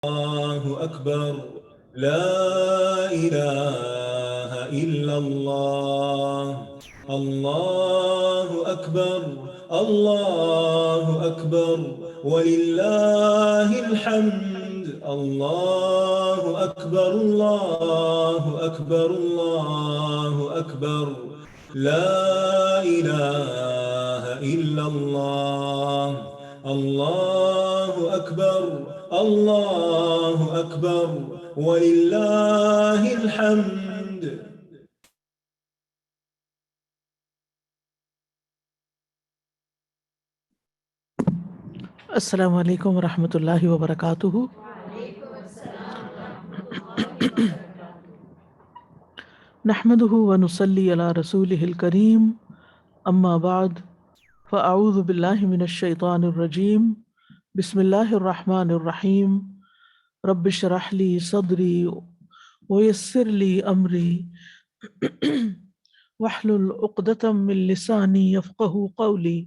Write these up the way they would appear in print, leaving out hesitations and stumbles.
الله أكبر لا إله إلا الله الله أكبر الله أكبر ولله الحمد الله أكبر الله أكبر الله أكبر لا إله إلا الله الله أكبر الله أكبر ولله الحمد. السلام علیکم ورحمۃ اللہ وبرکاتہ. نحمده ونصلي على رسوله الكريم اما بعد فاعوذ باللہ من الشیطان الرجیم بسم اللہ الرحمن الرحیم رب اشرح لي صدری ويسر لي امری واحلل عقدۃ من لسانی یفقهوا قولی.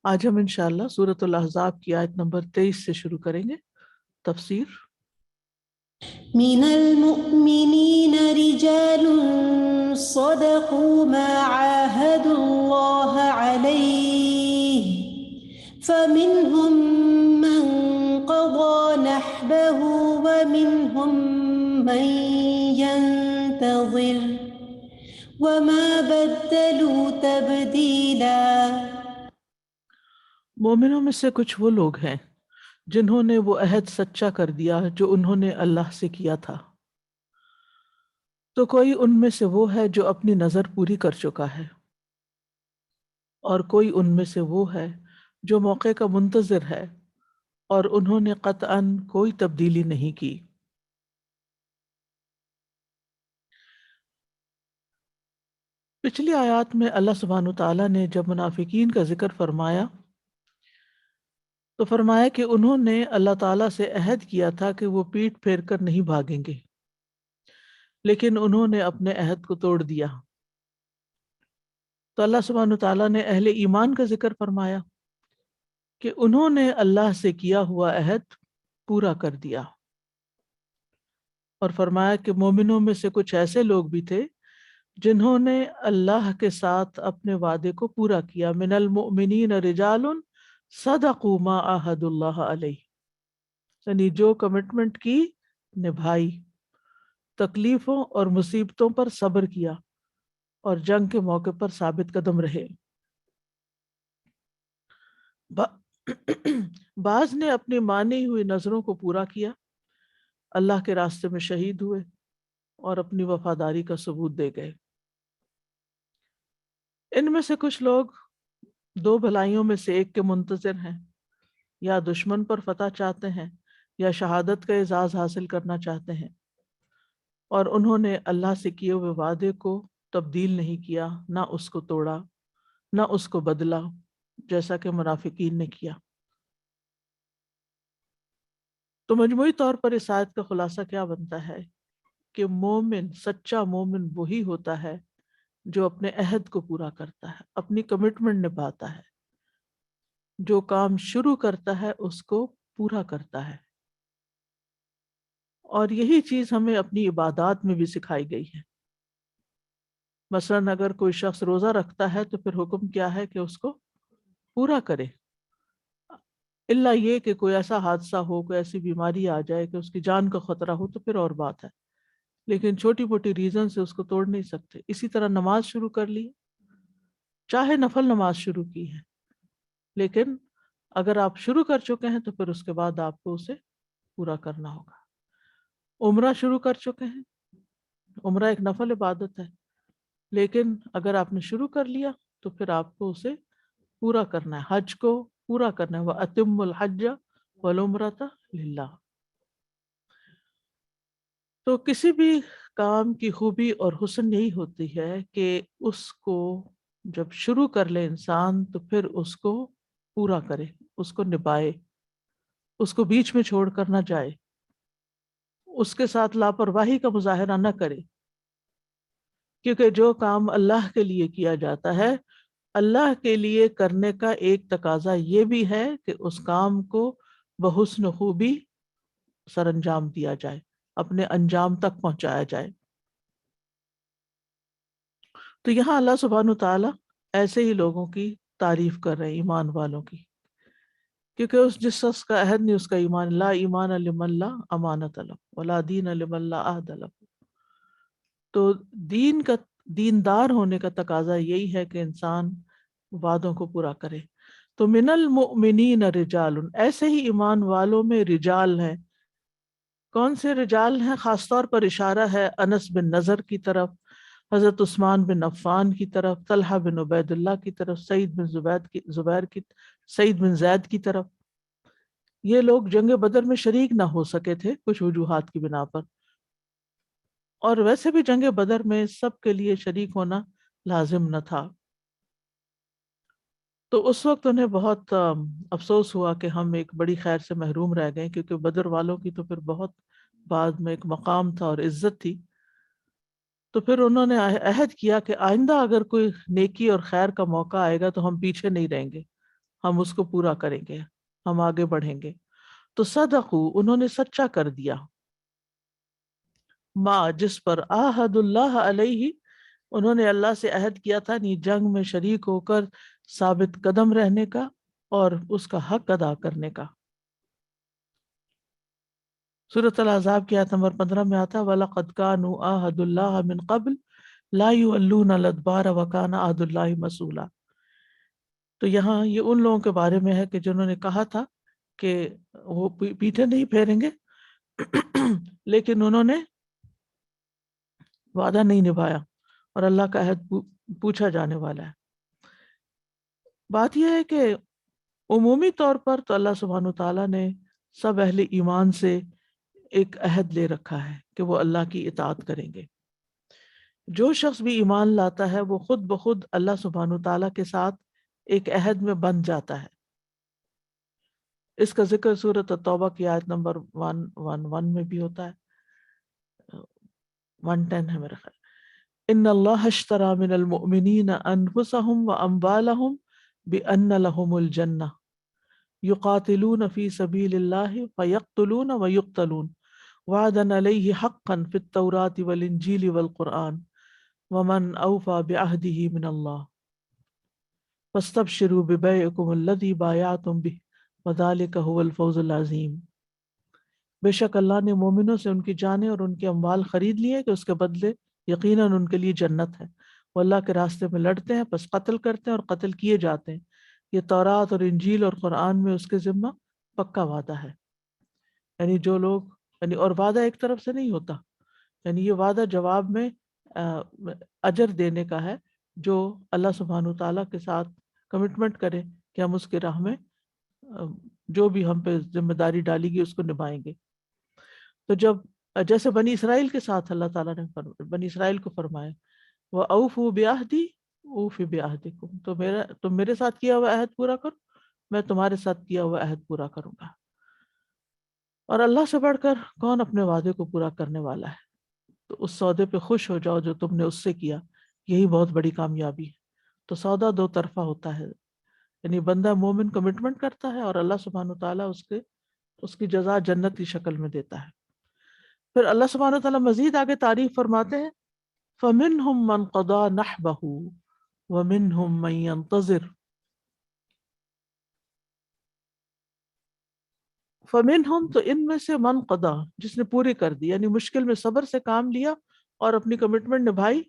آج ہم انشاءاللہ سورۃ الاحزاب کی آیت نمبر 23 سے شروع کریں گے تفسیر. من المؤمنین رجال صدقوا ما عاهدوا الله عليه فمنهم من قضى نحبه ومنهم من ينتظر وما بدلوا تبدیلا. مومنوں میں سے کچھ وہ لوگ ہیں جنہوں نے وہ عہد سچا کر دیا جو انہوں نے اللہ سے کیا تھا، تو کوئی ان میں سے وہ ہے جو اپنی نظر پوری کر چکا ہے، اور کوئی ان میں سے وہ ہے جو موقع کا منتظر ہے، اور انہوں نے قطعاً کوئی تبدیلی نہیں کی. پچھلی آیات میں اللہ سبحانہ وتعالیٰ نے جب منافقین کا ذکر فرمایا تو فرمایا کہ انہوں نے اللہ تعالیٰ سے عہد کیا تھا کہ وہ پیٹھ پھیر کر نہیں بھاگیں گے، لیکن انہوں نے اپنے عہد کو توڑ دیا. تو اللہ سبحانہ وتعالیٰ نے اہل ایمان کا ذکر فرمایا کہ انہوں نے اللہ سے کیا ہوا عہد پورا کر دیا، اور فرمایا کہ مومنوں میں سے کچھ ایسے لوگ بھی تھے جنہوں نے اللہ کے ساتھ اپنے وعدے کو پورا کیا. من المؤمنین رجال صدقوا ما عاہدوا اللہ علیہ، یعنی جو کمٹمنٹ کی نبھائی، تکلیفوں اور مصیبتوں پر صبر کیا اور جنگ کے موقع پر ثابت قدم رہے. بعض نے اپنی مانی ہوئی نظروں کو پورا کیا، اللہ کے راستے میں شہید ہوئے اور اپنی وفاداری کا ثبوت دے گئے. ان میں سے کچھ لوگ دو بھلائیوں میں سے ایک کے منتظر ہیں، یا دشمن پر فتح چاہتے ہیں یا شہادت کا اعزاز حاصل کرنا چاہتے ہیں، اور انہوں نے اللہ سے کیے ہوئے وعدے کو تبدیل نہیں کیا، نہ اس کو توڑا نہ اس کو بدلا، جیسا کہ منافقین نے کیا. تو مجموعی طور پر اس آیت کا خلاصہ کیا بنتا ہے کہ مومن، سچا مومن وہی ہوتا ہے جو اپنے عہد کو پورا کرتا ہے، اپنی کمٹمنٹ نبھاتا ہے، جو کام شروع کرتا ہے اس کو پورا کرتا ہے. اور یہی چیز ہمیں اپنی عبادات میں بھی سکھائی گئی ہے. مثلاً اگر کوئی شخص روزہ رکھتا ہے تو پھر حکم کیا ہے کہ اس کو پورا کرے، الا یہ کہ کوئی ایسا حادثہ ہو، کوئی ایسی بیماری آ جائے کہ اس کی جان کا خطرہ ہو تو پھر اور بات ہے، لیکن چھوٹی موٹی ریزن سے اس کو توڑ نہیں سکتے. اسی طرح نماز شروع کر لی، چاہے نفل نماز شروع کی ہے، لیکن اگر آپ شروع کر چکے ہیں تو پھر اس کے بعد آپ کو اسے پورا کرنا ہوگا. عمرہ شروع کر چکے ہیں، عمرہ ایک نفل عبادت ہے، لیکن اگر آپ نے شروع کر لیا تو پھر آپ کو اسے پورا کرنا ہے، حج کو پورا کرنا ہے. وَأَتِمُّ الْحَجَّ وَالْعُمْرَةَ لِلَّهِ. تو کسی بھی کام کی خوبی اور حسن یہی ہوتی ہے کہ اس کو جب شروع کر لے انسان تو پھر اس کو پورا کرے، اس کو نبھائے، اس کو بیچ میں چھوڑ کر نہ جائے، اس کے ساتھ لاپرواہی کا مظاہرہ نہ کرے. کیونکہ جو کام اللہ کے لیے کیا جاتا ہے، اللہ کے لیے کرنے کا ایک تقاضا یہ بھی ہے کہ اس کام کو بحسن خوبی سر انجام دیا جائے، اپنے انجام تک پہنچایا جائے۔ تو یہاں اللہ سبحانہ تعالیٰ ایسے ہی لوگوں کی تعریف کر رہے ہیں، ایمان والوں کی، کیونکہ جس شخص کا عہد نہیں اس کا ایمان، لا ایمان لمن لا امانت له ولا دین لمن لا عہد له۔ تو دیندار ہونے کا تقاضا یہی ہے کہ انسان وعدوں کو پورا کرے۔ تو من المؤمنین رجال، ایسے ہی ایمان والوں میں رجال ہیں۔ کون سے رجال ہیں؟ خاص طور پر اشارہ ہے انس بن نضر کی طرف، حضرت عثمان بن عفان کی طرف، طلحہ بن عبید اللہ کی طرف، سعید بن زید کی طرف۔ یہ لوگ جنگ بدر میں شریک نہ ہو سکے تھے کچھ وجوہات کی بنا پر، اور ویسے بھی جنگ بدر میں سب کے لیے شریک ہونا لازم نہ تھا۔ تو اس وقت انہیں بہت افسوس ہوا کہ ہم ایک بڑی خیر سے محروم رہ گئے، کیونکہ بدر والوں کی تو پھر بہت بعد میں ایک مقام تھا اور عزت تھی۔ تو پھر انہوں نے عہد کیا کہ آئندہ اگر کوئی نیکی اور خیر کا موقع آئے گا تو ہم پیچھے نہیں رہیں گے، ہم اس کو پورا کریں گے، ہم آگے بڑھیں گے۔ تو صدقو، انہوں نے سچا کر دیا، ما جس پر عہد اللہ علیہ، انہوں نے اللہ سے عہد کیا تھا نہیں جنگ میں شریک ہو کر ثابت قدم رہنے کا اور اس کا حق ادا کرنے کا۔ سورۃ الاحزاب کی آیت نمبر 15 میں آتا ہے وَلَقَدْ كَانُوا عَاهَدُوا اللَّهَ مِنْ قَبْلُ لَا يُوَلُّونَ الْأَدْبَارَ وَكَانَ عَهْدُ اللَّهِ مَسْئُولًا۔ تو یہاں یہ ان لوگوں کے بارے میں ہے کہ جنہوں نے کہا تھا کہ وہ پیٹھے نہیں پھیریں گے، لیکن انہوں نے وعدہ نہیں نبھایا، اور اللہ کا عہد پوچھا جانے والا ہے۔ بات یہ ہے کہ عمومی طور پر تو اللہ سبحانہ تعالیٰ نے سب اہل ایمان سے ایک عہد لے رکھا ہے کہ وہ اللہ کی اطاعت کریں گے۔ جو شخص بھی ایمان لاتا ہے وہ خود بخود اللہ سبحانہ تعالیٰ کے ساتھ ایک عہد میں بندھ جاتا ہے۔ اس کا ذکر سورۃ التوبہ کی آیت نمبر 111 میں بھی ہوتا ہے، 110 ہے میرا خیال۔ ان اللہ اشتری من المؤمنین انفسهم واموالهم بان لهم الجنہ یقاتلون فی سبیل اللہ فیقتلون ویقتلون وعدا علیہ حقا فی التوراۃ والانجیل والقرآن ومن اوفی بعہدہ من اللہ فاستبشروا ببیعکم الذی بایعتم بہ وذالک هو الفوز العظیم۔ بے شک اللہ نے مومنوں سے ان کی جانیں اور ان کے اموال خرید لیے کہ اس کے بدلے یقیناً ان کے لیے جنت ہے۔ وہ اللہ کے راستے میں لڑتے ہیں پس قتل کرتے ہیں اور قتل کیے جاتے ہیں، یہ تورات اور انجیل اور قرآن میں اس کے ذمہ پکا وعدہ ہے۔ یعنی جو لوگ اور وعدہ ایک طرف سے نہیں ہوتا، یہ وعدہ جواب میں اجر دینے کا ہے، جو اللہ سبحانہ تعالیٰ کے ساتھ کمٹمنٹ کرے کہ ہم اس کے راہ میں جو بھی ہم پہ ذمہ داری ڈالی گئی اس کو نبھائیں گے۔ تو جب جیسے بنی اسرائیل کے ساتھ اللہ تعالیٰ نے بنی اسرائیل کو فرمایا وَأَوْفُوا بِعَهْدِي أُوفِ بِعَهْدِكُمْ، تو تم میرے ساتھ کیا ہوا عہد پورا کرو، میں تمہارے ساتھ کیا ہوا عہد پورا کروں گا۔ اور اللہ سے بڑھ کر کون اپنے وعدے کو پورا کرنے والا ہے؟ تو اس سودے پہ خوش ہو جاؤ جو تم نے اس سے کیا، یہی بہت بڑی کامیابی ہے۔ تو سودا دو طرفہ ہوتا ہے، یعنی بندہ مومن کمٹمنٹ کرتا ہے اور اللہ سبحانہ تعالیٰ اس کی جزا جنت کی شکل میں دیتا ہے۔ پھر اللہ سبحانہ تعالیٰ مزید آگے تعریف فرماتے ہیں فَمِنْهُمْ مَنْ قَضَى نَحْبَهُ وَمِنْهُمْ مَنْ يَنْتَظِرُ۔ فَمِنْهُمْ تو ان میں سے من قضا، جس نے پوری کر دی، یعنی مشکل میں صبر سے کام لیا اور اپنی کمٹمنٹ نبھائی۔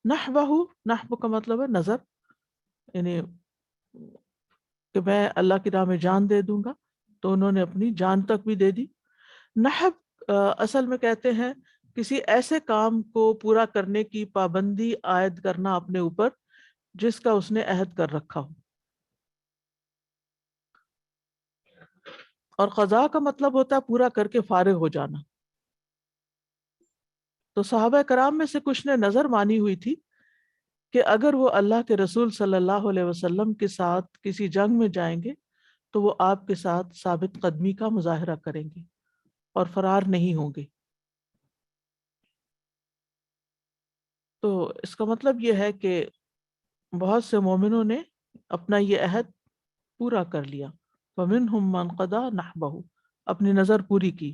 نحبہ، نحب کا مطلب ہے نظر، یعنی کہ میں اللہ کی راہ میں جان دے دوں گا، تو انہوں نے اپنی جان تک بھی دے دی۔ نحب اصل میں کہتے ہیں کسی ایسے کام کو پورا کرنے کی پابندی عائد کرنا اپنے اوپر جس کا اس نے عہد کر رکھا ہو۔ اور قضاء کا مطلب ہوتا ہے پورا کر کے فارغ ہو جانا۔ تو صحابہ کرام میں سے کچھ نے نظر مانی ہوئی تھی کہ اگر وہ اللہ کے رسول صلی اللہ علیہ وسلم کے ساتھ کسی جنگ میں جائیں گے تو وہ آپ کے ساتھ ثابت قدمی کا مظاہرہ کریں گے اور فرار نہیں ہوں گے۔ تو اس کا مطلب یہ ہے کہ بہت سے مومنوں نے اپنا یہ عہد پورا کر لیا. وَمِنْهُمْ مَنْ قَضَى نَحْبَهُ، اپنی نظر پوری کی.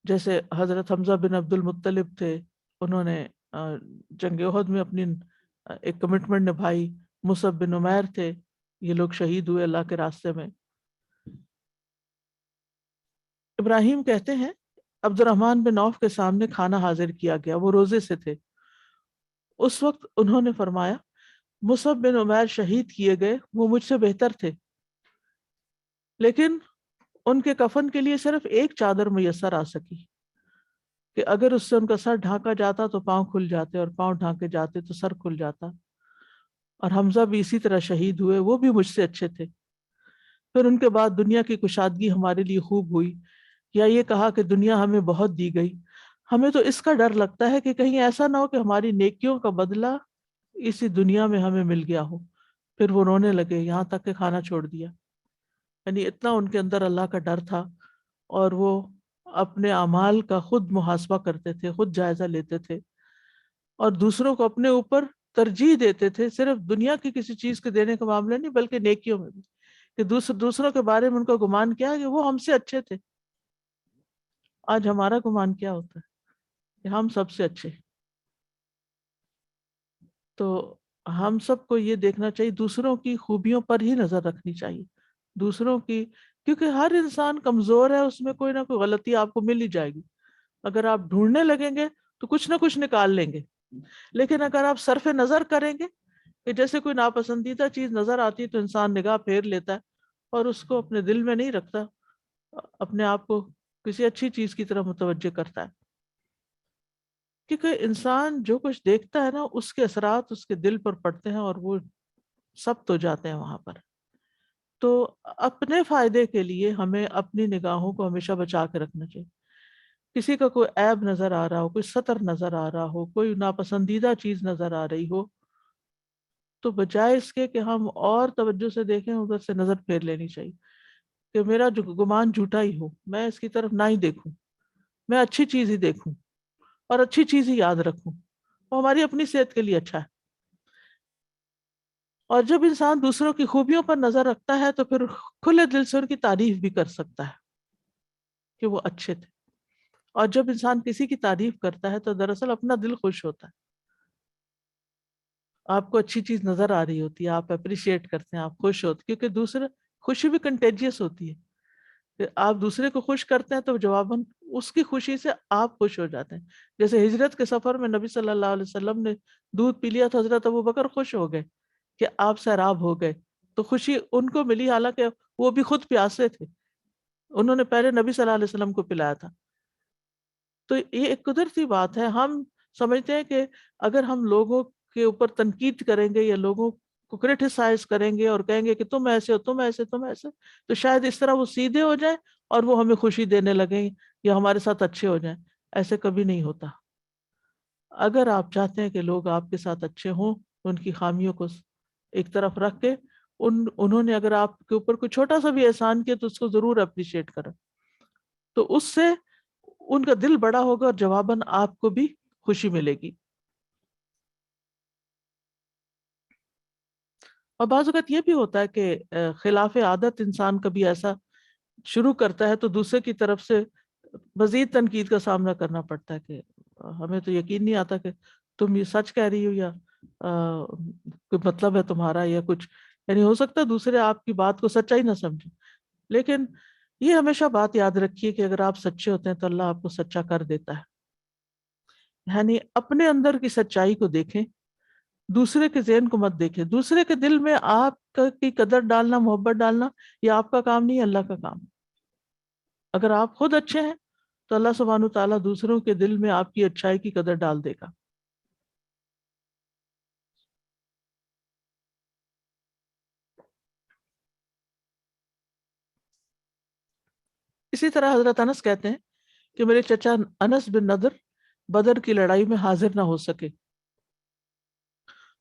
جیسے حضرت حمزہ بن عبد المطلب تھے، انہوں نے جنگ احد میں اپنی ایک کمٹمنٹ نبھائی. مصعب بن عمیر تھے، یہ لوگ شہید ہوئے اللہ کے راستے میں. ابراہیم کہتے ہیں عبد الرحمن بن عوف کے سامنے کھانا حاضر کیا گیا، وہ روزے سے تھے. اس وقت انہوں نے فرمایا مصعب بن عمیر شہید کیے گئے، وہ مجھ سے بہتر تھے، لیکن ان کے کفن کے لیے صرف ایک چادر میسر آ سکی کہ اگر اس سے ان کا سر ڈھانکا جاتا تو پاؤں کھل جاتے، اور پاؤں ڈھانکے جاتے تو سر کھل جاتا. اور حمزہ بھی اسی طرح شہید ہوئے، وہ بھی مجھ سے اچھے تھے. پھر ان کے بعد دنیا کی کشادگی ہمارے لیے خوب ہوئی، یا یہ کہا کہ دنیا ہمیں بہت دی گئی، ہمیں تو اس کا ڈر لگتا ہے کہ کہیں ایسا نہ ہو کہ ہماری نیکیوں کا بدلہ اسی دنیا میں ہمیں مل گیا ہو. پھر وہ رونے لگے، یہاں تک کہ کھانا چھوڑ دیا. یعنی اتنا ان کے اندر اللہ کا ڈر تھا، اور وہ اپنے اعمال کا خود محاسبہ کرتے تھے، خود جائزہ لیتے تھے، اور دوسروں کو اپنے اوپر ترجیح دیتے تھے. صرف دنیا کی کسی چیز کے دینے کا معاملہ نہیں، بلکہ نیکیوں میں بھی، کہ دوسروں کے بارے میں ان کا گمان کیا ہے کہ وہ ہم سے اچھے تھے. آج ہمارا گمان کیا ہوتا ہے کہ ہم سب سے اچھے. تو ہم سب کو یہ دیکھنا چاہیے، دوسروں کی خوبیوں پر ہی نظر رکھنی چاہیے، دوسروں کی، کیونکہ ہر انسان کمزور ہے، اس میں کوئی نہ کوئی غلطی آپ کو مل ہی جائے گی. اگر آپ ڈھونڈنے لگیں گے تو کچھ نہ کچھ نکال لیں گے. لیکن اگر آپ صرف نظر کریں گے کہ جیسے کوئی ناپسندیدہ چیز نظر آتی ہے تو انسان نگاہ پھیر لیتا ہے اور اس کو اپنے دل میں نہیں رکھتا، اپنے آپ کو کسی اچھی چیز کی طرف متوجہ کرتا ہے. کیونکہ انسان جو کچھ دیکھتا ہے نا، اس کے اثرات اس کے دل پر پڑتے ہیں اور وہ سب تو جاتے ہیں وہاں پر. تو اپنے فائدے کے لیے ہمیں اپنی نگاہوں کو ہمیشہ بچا کے رکھنا چاہیے. کسی کا کوئی عیب نظر آ رہا ہو، کوئی سطر نظر آ رہا ہو، کوئی ناپسندیدہ چیز نظر آ رہی ہو، تو بجائے اس کے کہ ہم اور توجہ سے دیکھیں، ادھر سے نظر پھیر لینی چاہیے کہ میرا جو گمان جھوٹا ہی ہو، میں اس کی طرف نہ ہی دیکھوں، میں اچھی چیز ہی دیکھوں اور اچھی چیز ہی یاد رکھوں. وہ ہماری اپنی صحت کے لیے اچھا ہے. اور جب انسان دوسروں کی خوبیوں پر نظر رکھتا ہے تو پھر کھلے دل سے ان کی تعریف بھی کر سکتا ہے کہ وہ اچھے تھے. اور جب انسان کسی کی تعریف کرتا ہے تو دراصل اپنا دل خوش ہوتا ہے. آپ کو اچھی چیز نظر آ رہی ہوتی ہے، آپ اپریشیٹ کرتے ہیں، آپ خوش ہوتے، کیونکہ دوسرے خوشی بھی کنٹیجیس ہوتی ہے. کہ آپ دوسرے کو خوش کرتے ہیں تو جواباً اس کی خوشی سے آپ خوش ہو جاتے ہیں. جیسے ہجرت کے سفر میں نبی صلی اللہ علیہ وسلم نے دودھ پی لیا تو حضرت ابوبکر خوش ہو گئے کہ آپ سیراب ہو گئے. تو خوشی ان کو ملی، حالانکہ وہ بھی خود پیاسے تھے، انہوں نے پہلے نبی صلی اللہ علیہ وسلم کو پلایا تھا. تو یہ ایک قدرتی بات ہے. ہم سمجھتے ہیں کہ اگر ہم لوگوں کے اوپر تنقید کریں گے یا لوگوں کو کرٹیسائز کریں گے اور کہیں گے کہ تم ایسے ہو، تم ایسے، تم ایسے، تو شاید اس طرح وہ سیدھے ہو جائیں اور وہ ہمیں خوشی دینے لگیں یا ہمارے ساتھ اچھے ہو جائیں. ایسے کبھی نہیں ہوتا. اگر آپ چاہتے ہیں کہ لوگ آپ کے ساتھ اچھے ہوں، ان کی خامیوں کو ایک طرف رکھ کے انہوں نے اگر آپ کے اوپر کوئی چھوٹا سا بھی احسان کیا تو اس کو ضرور اپریشیٹ کریں. تو اس سے ان کا دل بڑا ہوگا اور جواباً آپ کو بھی خوشی ملے گی. اور بعض اوقات یہ بھی ہوتا ہے کہ خلاف عادت انسان کبھی ایسا شروع کرتا ہے تو دوسرے کی طرف سے مزید تنقید کا سامنا کرنا پڑتا ہے کہ ہمیں تو یقین نہیں آتا کہ تم یہ سچ کہہ رہی ہو یا کوئی مطلب ہے تمہارا یا کچھ. یعنی ہو سکتا ہے دوسرے آپ کی بات کو سچائی نہ سمجھیں، لیکن یہ ہمیشہ بات یاد رکھیے کہ اگر آپ سچے ہوتے ہیں تو اللہ آپ کو سچا کر دیتا ہے. یعنی اپنے اندر کی سچائی کو دیکھیں، دوسرے کے ذہن کو مت دیکھیں. دوسرے کے دل میں آپ کی قدر ڈالنا، محبت ڈالنا، یہ آپ کا کام نہیں ہے، اللہ کا کام. اگر آپ خود اچھے ہیں تو اللہ سبحانہ تعالیٰ دوسروں کے دل میں آپ کی اچھائی کی قدر ڈال دے گا. اسی طرح حضرت انس کہتے ہیں کہ میرے چچا انس بن نضر بدر کی لڑائی میں حاضر نہ ہو سکے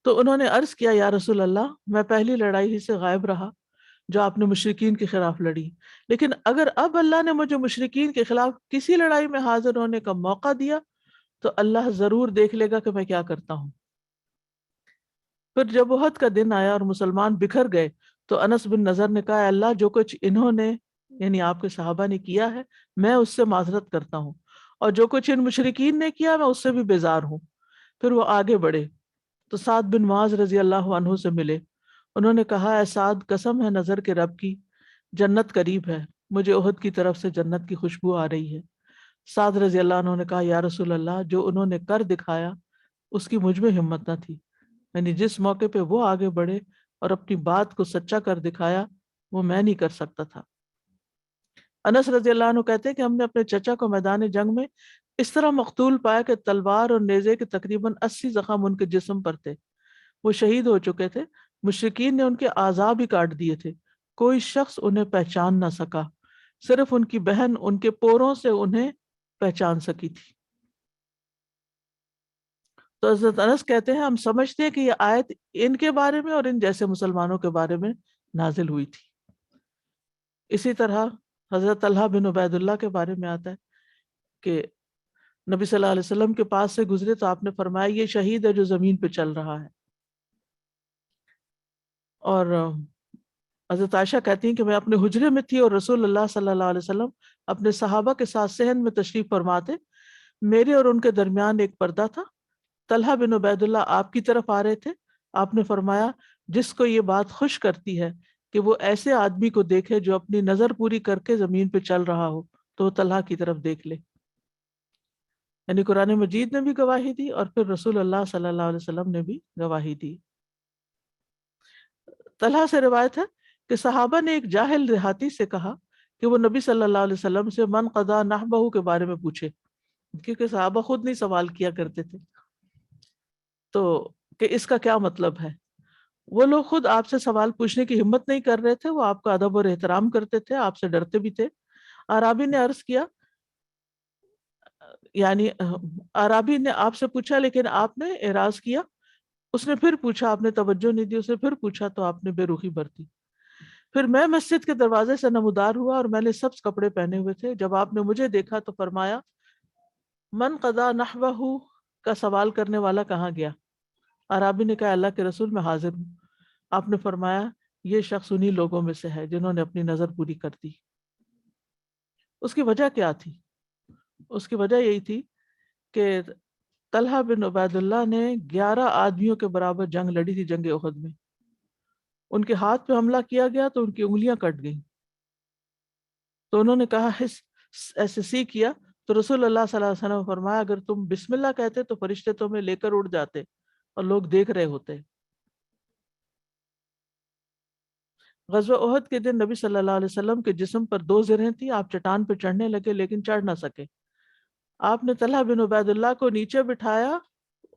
تو انہوں نے عرض کیا، یا رسول اللہ، میں پہلی لڑائی ہی سے غائب رہا جو آپ نے مشرکین کے خلاف لڑی، لیکن اگر اب اللہ نے مجھے مشرکین کے خلاف کسی لڑائی میں حاضر ہونے کا موقع دیا تو اللہ ضرور دیکھ لے گا کہ میں کیا کرتا ہوں۔ پھر جب احد کا دن آیا اور مسلمان بکھر گئے تو انس بن نضر نے کہا، اللہ جو کچھ انہوں نے یعنی آپ کے صحابہ نے کیا ہے میں اس سے معذرت کرتا ہوں، اور جو کچھ ان مشرکین نے کیا میں اس سے بھی بیزار ہوں۔ پھر وہ آگے بڑھے تو سعد بن معاذ رضی اللہ عنہ سے ملے۔ انہوں نے کہا، اے سعد، قسم ہے نظر کے رب کی، جنت قریب ہے، مجھے احد کی طرف سے جنت کی خوشبو آ رہی ہے۔ سعد رضی اللہ عنہ نے کہا، یا رسول اللہ، جو انہوں نے کر دکھایا اس کی مجھ میں ہمت نہ تھی، یعنی جس موقع پہ وہ آگے بڑھے اور اپنی بات کو سچا کر دکھایا وہ میں نہیں کر سکتا تھا۔ انس رضی اللہ عنہ کہتے ہیں کہ ہم نے اپنے چچا کو میدان جنگ میں اس طرح مقتول پایا کہ تلوار اور نیزے کے تقریباً 80 زخم ان کے جسم پر تھے، وہ شہید ہو چکے تھے، مشرکین نے ان کے اعضاء بھی کاٹ دیے تھے، کوئی شخص انہیں پہچان نہ سکا، صرف ان کی بہن ان کے پوروں سے انہیں پہچان سکی تھی۔ تو حضرت انس کہتے ہیں ہم سمجھتے ہیں کہ یہ آیت ان کے بارے میں اور ان جیسے مسلمانوں کے بارے میں نازل ہوئی تھی۔ اسی طرح حضرت طلحہ بن عبید اللہ کے بارے میں آتا ہے کہ نبی صلی اللہ علیہ وسلم کے پاس سے گزرے تو آپ نے فرمایا، یہ شہید ہے جو زمین پہ چل رہا ہے۔ اور حضرت عائشہ کہتی ہیں کہ میں اپنے حجرے میں تھی اور رسول اللہ صلی اللہ علیہ وسلم اپنے صحابہ کے ساتھ صحن میں تشریف فرماتے، میرے اور ان کے درمیان ایک پردہ تھا، طلحہ بن عبید اللہ آپ کی طرف آ رہے تھے، آپ نے فرمایا، جس کو یہ بات خوش کرتی ہے کہ وہ ایسے آدمی کو دیکھے جو اپنی نظر پوری کر کے زمین پہ چل رہا ہو تو وہ طلحہ کی طرف دیکھ لے۔ یعنی قرآن مجید نے بھی گواہی دی اور پھر رسول اللہ صلی اللہ علیہ وسلم نے بھی گواہی دی۔ طلحہ سے روایت ہے کہ صحابہ نے ایک جاہل دیہاتی سے کہا کہ وہ نبی صلی اللہ علیہ وسلم سے من قضا نحبہ کے بارے میں پوچھے، کیونکہ صحابہ خود نہیں سوال کیا کرتے تھے، تو کہ اس کا کیا مطلب ہے۔ وہ لوگ خود آپ سے سوال پوچھنے کی ہمت نہیں کر رہے تھے، وہ آپ کا ادب اور احترام کرتے تھے، آپ سے ڈرتے بھی تھے۔ عرابی نے عرض کیا، یعنی عرابی نے آپ سے پوچھا لیکن آپ نے اعراض کیا، اس نے پھر پوچھا، آپ نے توجہ نہیں دی، اس نے پھر پوچھا تو آپ نے بے رخی برتی۔ پھر میں مسجد کے دروازے سے نمودار ہوا اور میں نے سبز کپڑے پہنے ہوئے تھے، جب آپ نے مجھے دیکھا تو فرمایا، من قضا نحوہ کا سوال کرنے والا کہاں گیا؟ عرابی نے کہا، اللہ کے رسول میں حاضر ہوں۔ آپ نے فرمایا، یہ شخص انہی لوگوں میں سے ہے جنہوں نے اپنی نظر پوری کر دی۔ اس کی وجہ کیا تھی؟ اس کی وجہ یہی تھی کہ طلحہ بن عبید اللہ نے 11 آدمیوں کے برابر جنگ لڑی تھی جنگ احد میں، ان کے ہاتھ پہ حملہ کیا گیا تو ان کی انگلیاں کٹ گئیں، تو انہوں نے کہا ایسے سی کیا، تو رسول اللہ صلی اللہ علیہ وسلم نے فرمایا، اگر تم بسم اللہ کہتے تو فرشتے تمہیں لے کر اڑ جاتے اور لوگ دیکھ رہے ہوتے۔ غزوہ احد کے دن نبی صلی اللہ علیہ وسلم کے جسم پر 2 زرہیں تھیں، آپ چٹان پہ چڑھنے لگے لیکن چڑھ نہ سکے۔ آپ نے طلحہ بن عبید اللہ کو نیچے بٹھایا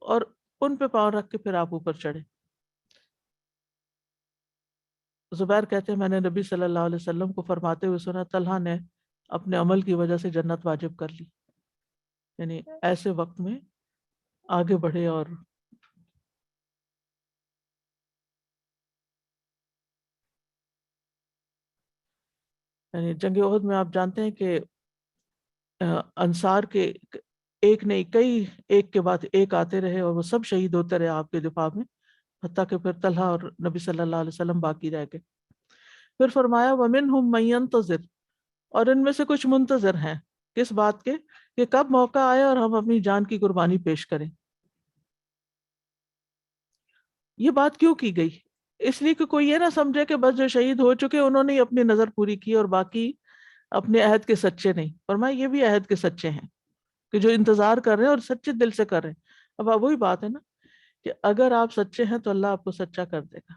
اور ان پہ پاؤں رکھ کے پھر آپ اوپر چڑھے۔ زبیر کہتے ہیں میں نے نبی صلی اللہ علیہ وسلم کو فرماتے ہوئے سنا، طلحہ نے اپنے عمل کی وجہ سے جنت واجب کر لی۔ یعنی ایسے وقت میں آگے بڑھے۔ اور یعنی جنگ احد میں آپ جانتے ہیں کہ انصار کے ایک نہیں کئی ایک کے بعد ایک آتے رہے اور وہ سب شہید ہوتے رہے آپ کے دفاع میں، حتیٰ کہ پھر طلحہ اور نبی صلی اللہ علیہ وسلم باقی رہ گئے۔ پھر فرمایا، وَمِنْهُمْ مَن يَنْتَظِرُ، اور ان میں سے کچھ منتظر ہیں، کس بات کے؟ کہ کب موقع آئے اور ہم اپنی جان کی قربانی پیش کریں۔ یہ بات کیوں کی گئی؟ اس لیے کہ کوئی یہ نہ سمجھے کہ بس جو شہید ہو چکے انہوں نے اپنی نظر پوری کی اور باقی اپنے عہد کے سچے نہیں۔ فرمایا یہ بھی عہد کے سچے ہیں کہ جو انتظار کر رہے ہیں اور سچے دل سے کر رہے ہیں۔ اب وہی بات ہے نا کہ اگر آپ سچے ہیں تو اللہ آپ کو سچا کر دے گا۔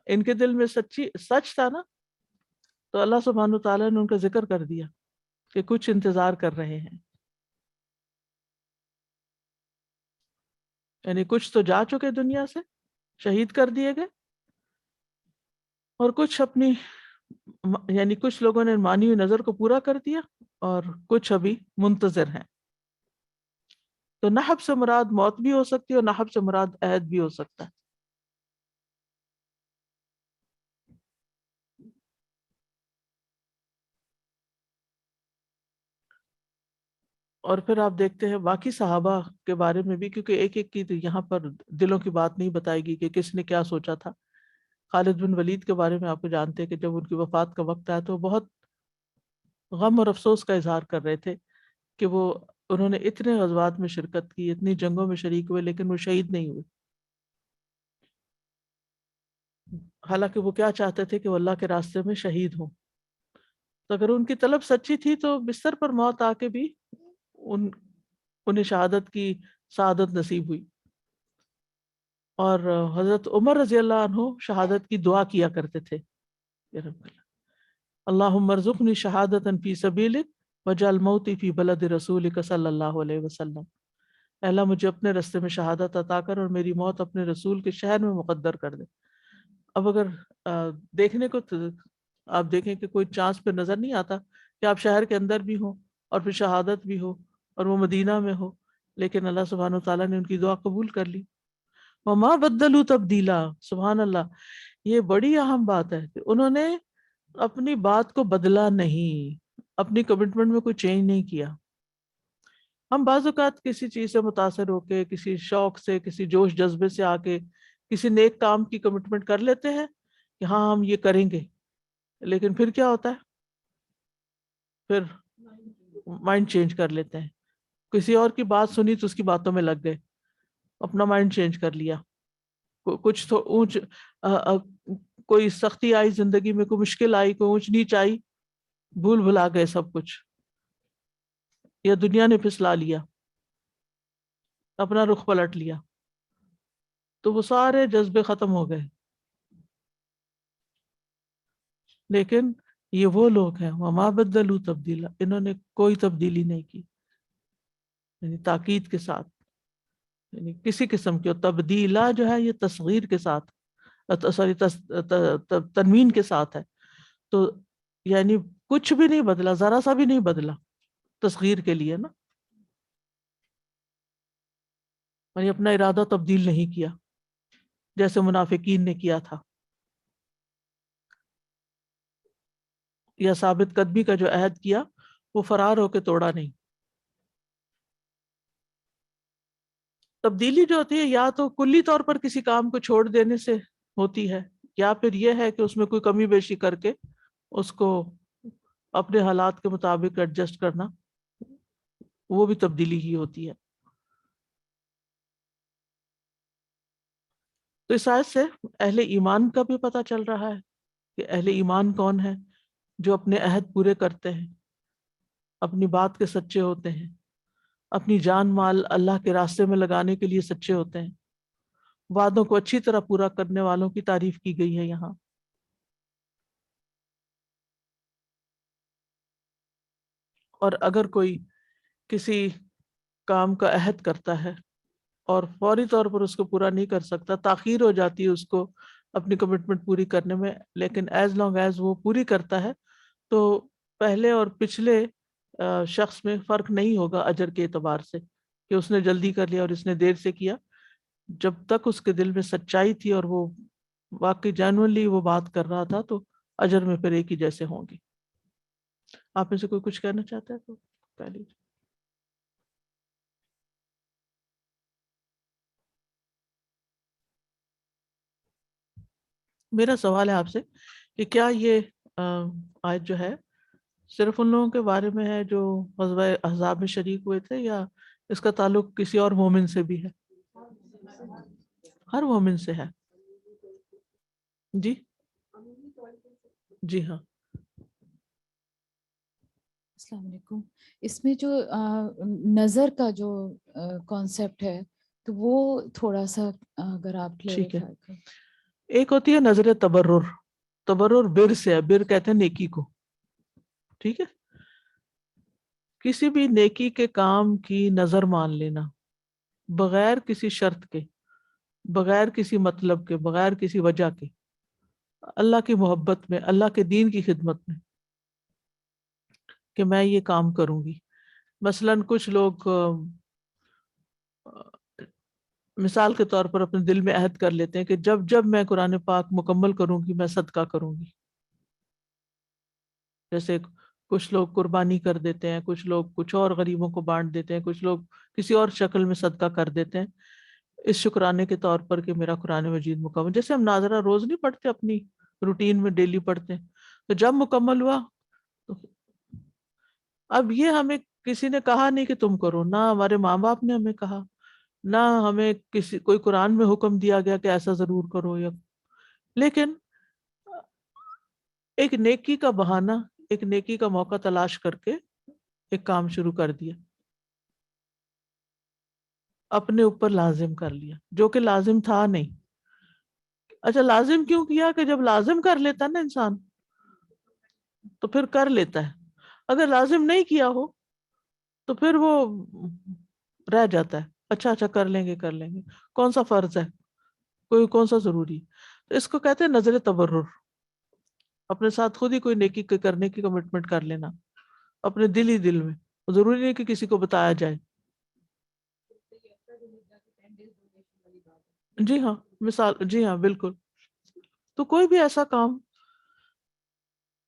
ان کے دل میں سچ تھا نا، تو اللہ سبحانہ تعالیٰ نے ان کا ذکر کر دیا کہ کچھ انتظار کر رہے ہیں، یعنی کچھ تو جا چکے دنیا سے، شہید کر دیے گئے، اور کچھ اپنی یعنی کچھ لوگوں نے مانی ہوئی نظر کو پورا کر دیا اور کچھ ابھی منتظر ہیں۔ تو نحب سے مراد موت بھی ہو سکتی ہے اور نحب سے مراد عہد بھی ہو سکتا ہے۔ اور پھر آپ دیکھتے ہیں باقی صحابہ کے بارے میں بھی، کیونکہ ایک ایک کی یہاں پر دلوں کی بات نہیں بتائے گی کہ کس نے کیا سوچا تھا۔ خالد بن ولید کے بارے میں آپ کو جانتے ہیں کہ جب ان کی وفات کا وقت آیا تو بہت غم اور افسوس کا اظہار کر رہے تھے کہ انہوں نے اتنے غزوات میں شرکت کی، اتنی جنگوں میں شریک ہوئے، لیکن وہ شہید نہیں ہوئے، حالانکہ وہ کیا چاہتے تھے کہ وہ اللہ کے راستے میں شہید ہوں۔ تو اگر ان کی طلب سچی تھی تو بستر پر موت آ کے بھی انہیں شہادت کی سعادت نصیب ہوئی۔ اور حضرت عمر رضی اللہ عنہ شہادت کی دعا کیا کرتے تھے، اللہم ارزقنی شہادتا فی سبیلک وجعل موتی فی بلد رسولک صلی اللہ علیہ وسلم، اے اللہ مجھے اپنے رستے میں شہادت عطا کر اور میری موت اپنے رسول کے شہر میں مقدر کر دے۔ اب اگر دیکھنے کو آپ دیکھیں کہ کوئی چانس پہ نظر نہیں آتا کہ آپ شہر کے اندر بھی ہوں اور پھر شہادت بھی ہو اور وہ مدینہ میں ہو، لیکن اللہ سبحانہ وتعالیٰ نے ان کی دعا قبول کر لی۔ وما بدلوا تبدیلا، سبحان اللہ، یہ بڑی اہم بات ہے کہ انہوں نے اپنی بات کو بدلا نہیں، اپنی کمٹمنٹ میں کوئی چینج نہیں کیا۔ ہم بعض اوقات کسی چیز سے متاثر ہو کے، کسی شوق سے، کسی جوش جذبے سے آ کے کسی نیک کام کی کمٹمنٹ کر لیتے ہیں کہ ہاں ہم یہ کریں گے، لیکن پھر کیا ہوتا ہے؟ پھر مائنڈ چینج کر لیتے ہیں، کسی اور کی بات سنی تو اس کی باتوں میں لگ گئے، اپنا مائنڈ چینج کر لیا، کچھ تو کوئی سختی آئی زندگی میں، کوئی مشکل آئی، کوئی اونچ نیچ آئی، بھول بھلا گئے سب کچھ، یا دنیا نے پھسلا لیا، اپنا رخ پلٹ لیا، تو وہ سارے جذبے ختم ہو گئے۔ لیکن یہ وہ لوگ ہیں وما بدلوا تبدیلا، انہوں نے کوئی تبدیلی نہیں کی، یعنی تاکید کے ساتھ، یعنی کسی قسم کی، اور تبدیلا جو ہے یہ تصغیر کے ساتھ، سوری تنوین کے ساتھ ہے، تو یعنی کچھ بھی نہیں بدلا، ذرا سا بھی نہیں بدلا تصغیر کے لیے نا، یعنی اپنا ارادہ تبدیل نہیں کیا جیسے منافقین نے کیا تھا، یا ثابت قدمی کا جو عہد کیا وہ فرار ہو کے توڑا نہیں۔ تبدیلی جو ہوتی ہے یا تو کلی طور پر کسی کام کو چھوڑ دینے سے ہوتی ہے، یا پھر یہ ہے کہ اس میں کوئی کمی بیشی کر کے اس کو اپنے حالات کے مطابق ایڈجسٹ کرنا، وہ بھی تبدیلی ہی ہوتی ہے۔ تو اس آیت سے اہل ایمان کا بھی پتہ چل رہا ہے کہ اہل ایمان کون ہے، جو اپنے عہد پورے کرتے ہیں، اپنی بات کے سچے ہوتے ہیں، اپنی جان مال اللہ کے راستے میں لگانے کے لیے سچے ہوتے ہیں، وعدوں کو اچھی طرح پورا کرنے والوں کی تعریف کی گئی ہے یہاں۔ اور اگر کوئی کسی کام کا عہد کرتا ہے اور فوری طور پر اس کو پورا نہیں کر سکتا، تاخیر ہو جاتی ہے اس کو اپنی کمٹمنٹ پوری کرنے میں، لیکن ایز لانگ ایز وہ پوری کرتا ہے تو پہلے اور پچھلے شخص میں فرق نہیں ہوگا اجر کے اعتبار سے، کہ اس نے جلدی کر لیا اور اس نے دیر سے کیا، جب تک اس کے دل میں سچائی تھی اور وہ واقعی جینوئنلی وہ بات کر رہا تھا تو اجر میں پھر ایک ہی جیسے ہوں گے۔ آپ میں سے کوئی کچھ کہنا چاہتا ہے تو کہہ لیجیے۔ میرا سوال ہے آپ سے کہ کیا یہ آیت جو ہے صرف ان لوگوں کے بارے میں ہے جو غزوہ احزاب میں شریک ہوئے تھے، یا اس کا تعلق کسی اور مومن سے بھی ہے؟ ہر مومن سے ہے۔ جی جی ہاں۔ السلام علیکم۔ اس میں جو نظر کا جو کانسیپٹ ہے تو وہ تھوڑا سا اگر آپ ٹھیک ہے، کلیریفائی کریں۔ ایک ہوتی ہے نظر تبرر، تبرر بر سے ہے، بر کہتے ہیں نیکی کو، ٹھیک ہے، کسی بھی نیکی کے کام کی نظر مان لینا بغیر کسی شرط کے، بغیر کسی مطلب کے، بغیر کسی وجہ کے، اللہ کی محبت میں، اللہ کے دین کی خدمت میں، کہ میں یہ کام کروں گی۔ مثلاً کچھ لوگ مثال کے طور پر اپنے دل میں عہد کر لیتے ہیں کہ جب جب میں قرآن پاک مکمل کروں گی میں صدقہ کروں گی، جیسے کچھ لوگ قربانی کر دیتے ہیں، کچھ لوگ کچھ اور غریبوں کو بانٹ دیتے ہیں، کچھ لوگ کسی اور شکل میں صدقہ کر دیتے ہیں اس شکرانے کے طور پر کہ میرا قرآن مجید مکمل. جیسے ہم ناظرہ روز نہیں پڑھتے، اپنی روٹین میں ڈیلی پڑھتے ہیں، تو جب مکمل ہوا تو اب یہ ہمیں کسی نے کہا نہیں کہ تم کرو، نہ ہمارے ماں باپ نے ہمیں کہا، نہ ہمیں کوئی قرآن میں حکم دیا گیا کہ ایسا ضرور کرو. یا لیکن ایک نیکی کا بہانہ، ایک نیکی کا موقع تلاش کر کے ایک کام شروع کر دیا، اپنے اوپر لازم کر لیا جو کہ لازم تھا نہیں. اچھا لازم کیوں کیا؟ کہ جب لازم کر لیتا نا انسان تو پھر کر لیتا ہے. اگر لازم نہیں کیا ہو تو پھر وہ رہ جاتا ہے، اچھا کر لیں گے، کون سا فرض ہے، کوئی کون سا ضروری. تو اس کو کہتے ہیں نظر تبرر. اپنے ساتھ خود ہی کوئی نیکی کرنے کی کمٹمنٹ کر لینا اپنے دل میں، ضروری نہیں کہ کسی کو بتایا جائے. جی ہاں، مثال، جی ہاں بالکل. تو کوئی بھی ایسا کام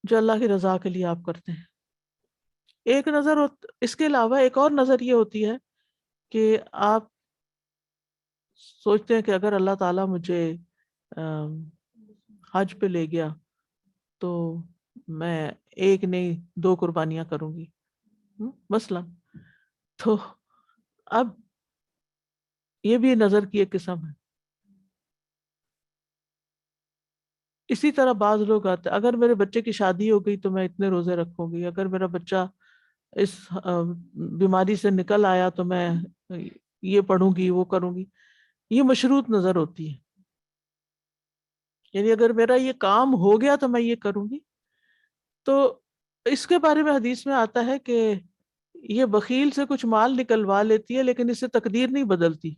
جو اللہ کی رضا کے لیے آپ کرتے ہیں. ایک نظر اس کے علاوہ ایک اور نظر یہ ہوتی ہے کہ آپ سوچتے ہیں کہ اگر اللہ تعالیٰ مجھے حج پہ لے گیا تو میں ایک نہیں 2 قربانیاں کروں گی مثلا. تو اب یہ بھی نظر کی ایک قسم ہے. اسی طرح بعض لوگ آتے ہیں اگر میرے بچے کی شادی ہو گئی تو میں اتنے روزے رکھوں گی، اگر میرا بچہ اس بیماری سے نکل آیا تو میں یہ پڑھوں گی، وہ کروں گی. یہ مشروط نظر ہوتی ہے، یعنی اگر میرا یہ کام ہو گیا تو میں یہ کروں گی. تو اس کے بارے میں حدیث میں آتا ہے کہ یہ بخیل سے کچھ مال نکلوا لیتی ہے لیکن اس سے تقدیر نہیں بدلتی.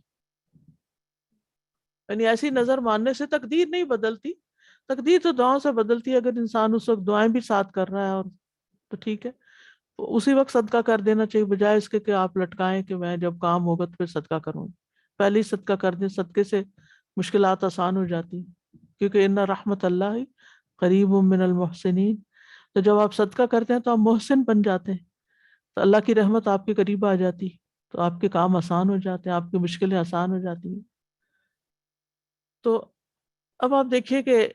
یعنی ایسی نظر ماننے سے تقدیر نہیں بدلتی. تقدیر تو دعاؤں سے بدلتی ہے، اگر انسان اس وقت دعائیں بھی ساتھ کر رہا ہے اور تو ٹھیک ہے، اسی وقت صدقہ کر دینا چاہیے بجائے اس کے کہ آپ لٹکائیں کہ میں جب کام ہوگا تو پھر صدقہ کروں گی. پہلے ہی صدقہ کر دیں، صدقے سے مشکلات آسان ہو جاتی کیونکہ ان رحمت اللہ قریب من المحسنین. تو جب آپ صدقہ کرتے ہیں تو آپ محسن بن جاتے ہیں، تو اللہ کی رحمت آپ کے قریب آ جاتی، تو آپ کے کام آسان ہو جاتے ہیں، آپ کی مشکلیں آسان ہو جاتی ہیں. تو اب آپ دیکھیے کہ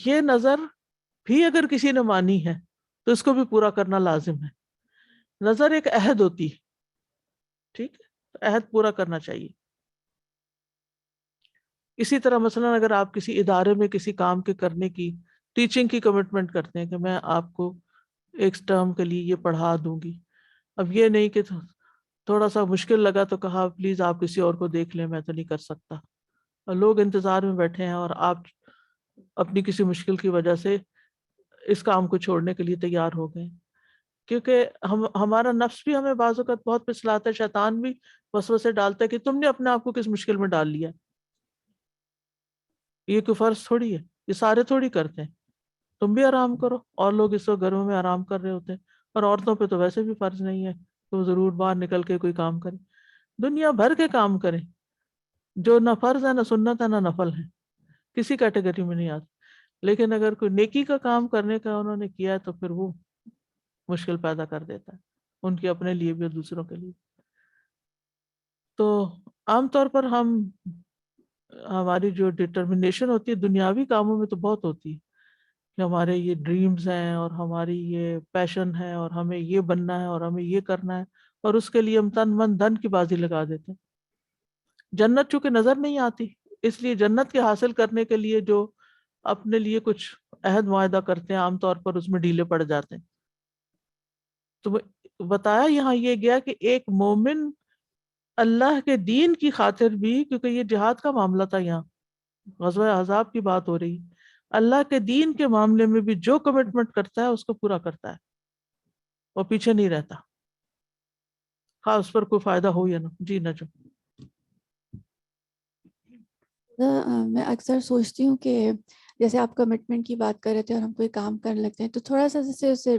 یہ نظر بھی اگر کسی نے مانی ہے تو اس کو بھی پورا کرنا لازم ہے. نظر ایک عہد ہوتی ہے، ٹھیک ہے، عہد پورا کرنا چاہیے. اسی طرح مثلا اگر آپ کسی ادارے میں کسی کام کے کرنے کی ٹیچنگ کی کمٹمنٹ کرتے ہیں کہ میں آپ کو ایک ٹرم کے لیے یہ پڑھا دوں گی، اب یہ نہیں کہ تھوڑا سا مشکل لگا تو کہا پلیز آپ کسی اور کو دیکھ لیں، میں تو نہیں کر سکتا، اور لوگ انتظار میں بیٹھے ہیں اور آپ اپنی کسی مشکل کی وجہ سے اس کام کو چھوڑنے کے لیے تیار ہو گئے. کیونکہ ہمارا نفس بھی ہمیں بعض اوقات بہت پھسلاتا ہے، شیطان بھی وسوسے ڈالتا ہے کہ تم نے اپنے آپ کو کس مشکل میں ڈال لیا. یہ کوئی فرض تھوڑی ہے، یہ سارے تھوڑی کرتے ہیں. تم بھی آرام کرو، اور لوگ اس وقت گھروں میں آرام کر رہے ہوتے ہیں، اور عورتوں پہ تو ویسے بھی فرض نہیں ہے کہ وہ ضرور باہر نکل کے کوئی کام کریں. دنیا بھر کے کام کریں جو نہ فرض ہے، نہ سنت ہے، نہ نفل ہے، کسی کیٹیگری میں نہیں آتے. لیکن اگر کوئی نیکی کا کام کرنے کا انہوں نے کیا ہے تو پھر وہ مشکل پیدا کر دیتا ہے ان کے اپنے لیے بھی اور دوسروں کے لیے. تو عام طور پر ہماری جو ڈٹرمنیشن ہوتی ہے دنیاوی کاموں میں تو بہت ہوتی ہے کہ ہمارے یہ ڈریمز ہیں اور ہماری یہ پیشن ہے اور ہمیں یہ بننا ہے اور ہمیں یہ کرنا ہے، اور اس کے لیے ہم تن من دھن کی بازی لگا دیتے ہیں. جنت چونکہ نظر نہیں آتی، اس لیے جنت کے حاصل کرنے کے لیے جو اپنے لیے کچھ عہد معاہدہ کرتے ہیں عام طور پر اس میں ڈھیلے پڑ جاتے ہیں. تو بتایا یہاں یہ گیا کہ ایک مومن اللہ کے دین کی خاطر بھی، کیونکہ یہ جہاد کا معاملہ تھا، یہاں غزوہ احزاب کی بات ہو رہی، اللہ کے دین کے معاملے میں بھی جو کمٹمنٹ کرتا ہے اس کو پورا کرتا ہے، وہ پیچھے نہیں رہتا، خاص اس پر کوئی فائدہ ہو یا نہ. جی نہ جو میں اکثر سوچتی ہوں کہ جیسے آپ کمٹمنٹ کی بات کر رہے تھے اور ہم کوئی کام کرنے لگتے ہیں تو تھوڑا سا جیسے اسے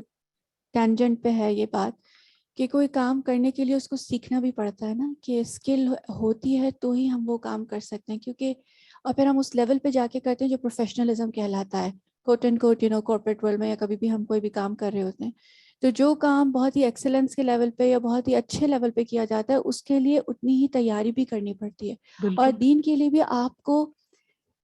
ٹینجنٹ پہ ہے یہ بات کہ کوئی کام کرنے کے لیے اس کو سیکھنا بھی پڑتا ہے نا، کہ اسکل ہوتی ہے تو ہی ہم وہ کام کر سکتے ہیں، کیونکہ اور پھر ہم اس لیول پہ جا کے کرتے ہیں جو پروفیشنلزم کہلاتا ہے، کوٹ اینڈ کوٹ کارپوریٹ ورلڈ میں یا کبھی بھی ہم کوئی بھی کام کر رہے ہوتے ہیں. تو جو کام بہت ہی ایکسلنس کے لیول پہ یا بہت ہی اچھے لیول پہ کیا جاتا ہے اس کے لیے اتنی ہی تیاری بھی کرنی پڑتی ہے. اور بالکل دین کے لیے بھی آپ کو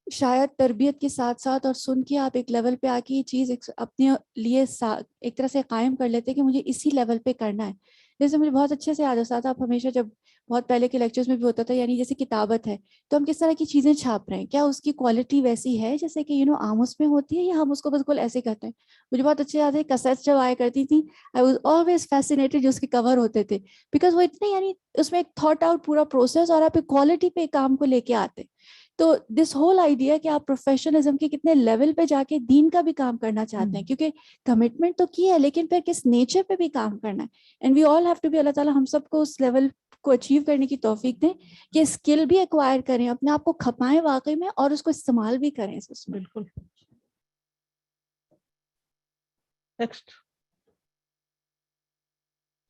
شاید تربیت کے ساتھ ساتھ اور سن کے آپ ایک لیول پہ آ کے یہ چیز اپنے لیے ایک طرح سے قائم کر لیتے ہیں کہ مجھے اسی لیول پہ کرنا ہے. جیسے مجھے بہت اچھے سے یاد ہے آپ ہمیشہ جب بہت پہلے کے لیکچرز میں بھی ہوتا تھا، یعنی جیسے کتابت ہے تو ہم کس طرح کی چیزیں چھاپ رہے ہیں، کیا اس کی کوالٹی ویسی ہے جیسے کہ آموس میں ہوتی ہے، یا ہم اس کو بالکل ایسے کرتے ہیں. مجھے بہت اچھے یاد ہے کسیٹس جب آیا کرتی تھی، آئی واز آلویز فیسینیٹڈ جو اس کے کور ہوتے تھے، بیکاز وہ اتنے یعنی اس میں ایک تھاٹ آؤٹ پورا پروسیس اور آپ ایک کوالٹی پہ کام کو لے کے آتے. تو دس ہول آئیڈیا کہ آپ پروفیشنلزم کے کتنے لیول پہ جا کے دین کا بھی کام کرنا چاہتے ہیں، کیونکہ کمٹمنٹ تو کی ہے لیکن پھر کس نیچر پہ بھی کام کرنا ہے. And we all have to be, اللہ تعالیٰ ہم سب کو اس لیول کو اچیو کرنے کی توفیق دیں کہ اسکل بھی ایکوائر کریں، اپنے آپ کو کھپائیں واقعی میں، اور اس کو استعمال بھی کریں اس میں. بالکل. نیکسٹ.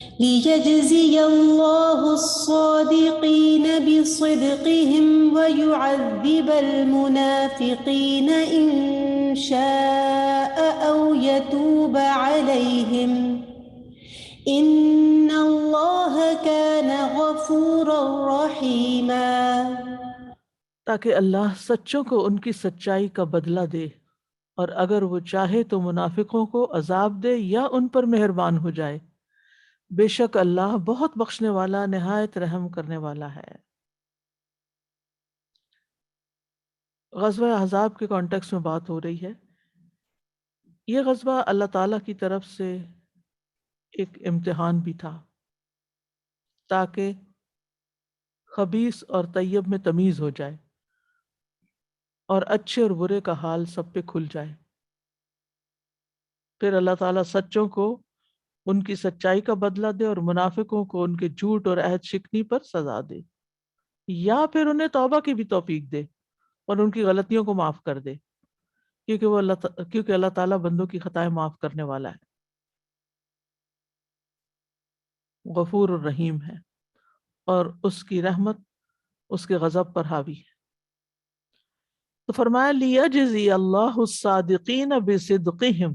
ليجزي الله الصادقين بصدقهم ويعذب المنافقين إن شاء أو يتوب عليهم إن الله كان غفورا رحيما. تاکہ اللہ سچوں کو ان کی سچائی کا بدلہ دے، اور اگر وہ چاہے تو منافقوں کو عذاب دے یا ان پر مہربان ہو جائے. بے شک اللہ بہت بخشنے والا، نہایت رحم کرنے والا ہے. غزوہ احزاب کے کانٹیکس میں بات ہو رہی ہے. یہ غزوہ اللہ تعالیٰ کی طرف سے ایک امتحان بھی تھا، تاکہ خبیث اور طیب میں تمیز ہو جائے اور اچھے اور برے کا حال سب پہ کھل جائے. پھر اللہ تعالیٰ سچوں کو ان کی سچائی کا بدلہ دے اور منافقوں کو ان کے جھوٹ اور عہد شکنی پر سزا دے، یا پھر انہیں توبہ کی بھی توفیق دے اور ان کی غلطیوں کو معاف کر دے، کیونکہ اللہ تعالیٰ بندوں کی خطائیں معاف کرنے والا ہے، غفور الرحیم ہے، اور اس کی رحمت اس کے غضب پر حاوی ہے. تو فرمایا لیجزی اللہ الصادقین بصدقہم،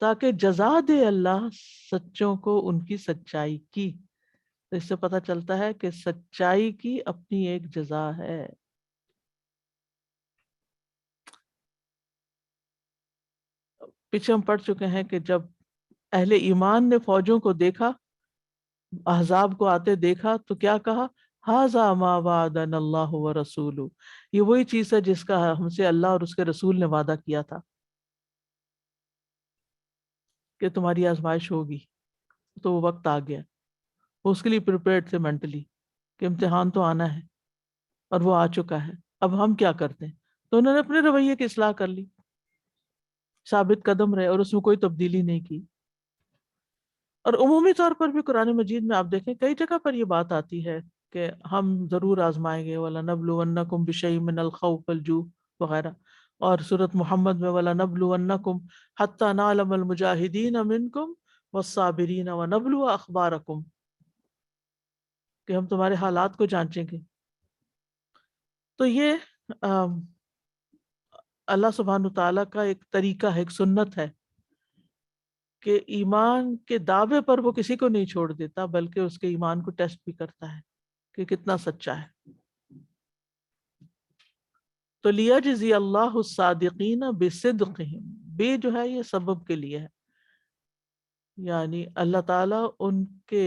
تاکہ جزا دے اللہ سچوں کو ان کی سچائی کی. تو اس سے پتہ چلتا ہے کہ سچائی کی اپنی ایک جزا ہے. پیچھے ہم پڑھ چکے ہیں کہ جب اہل ایمان نے فوجوں کو دیکھا، احزاب کو آتے دیکھا، تو کیا کہا؟ ھذا ما وعدنا اللہ ورسولہ، یہ وہی چیز ہے جس کا ہم سے اللہ اور اس کے رسول نے وعدہ کیا تھا کہ تمہاری آزمائش ہوگی. تو وہ وقت آ گیا، وہ اس کے لیے پریپیئرڈ تھے مینٹلی کہ امتحان تو آنا ہے، اور وہ آ چکا ہے. اب ہم کیا کرتے ہیں؟ تو انہوں نے اپنے رویے کی اصلاح کر لی، ثابت قدم رہے اور اس میں کوئی تبدیلی نہیں کی. اور عمومی طور پر بھی قرآن مجید میں آپ دیکھیں کئی جگہ پر یہ بات آتی ہے کہ ہم ضرور آزمائیں گے، وَلَنَبْلُوَنَّكُمْ بِشَيْءٍ مِّنَ الْخَوْفِ وَالْجُوعِ وغیرہ. اور سورۃ محمد میں وَلَنَبْلُوَنَّكُمْ حَتَّى نَعْلَمَ الْمُجَاهِدِينَ مِنْكُمْ وَالصَّابِرِينَ وَنَبْلُوَ أَخْبَارَكُمْ، کہ ہم تمہارے حالات کو جانچیں گے. تو یہ اللہ سبحانہ تعالیٰ کا ایک طریقہ ہے، ایک سنت ہے کہ ایمان کے دعوے پر وہ کسی کو نہیں چھوڑ دیتا، بلکہ اس کے ایمان کو ٹیسٹ بھی کرتا ہے کہ کتنا سچا ہے. تو لیجزی اللہ الصادقین بصدقہم، بے جو ہے یہ سبب کے لیے ہے، یعنی اللہ تعالیٰ ان کے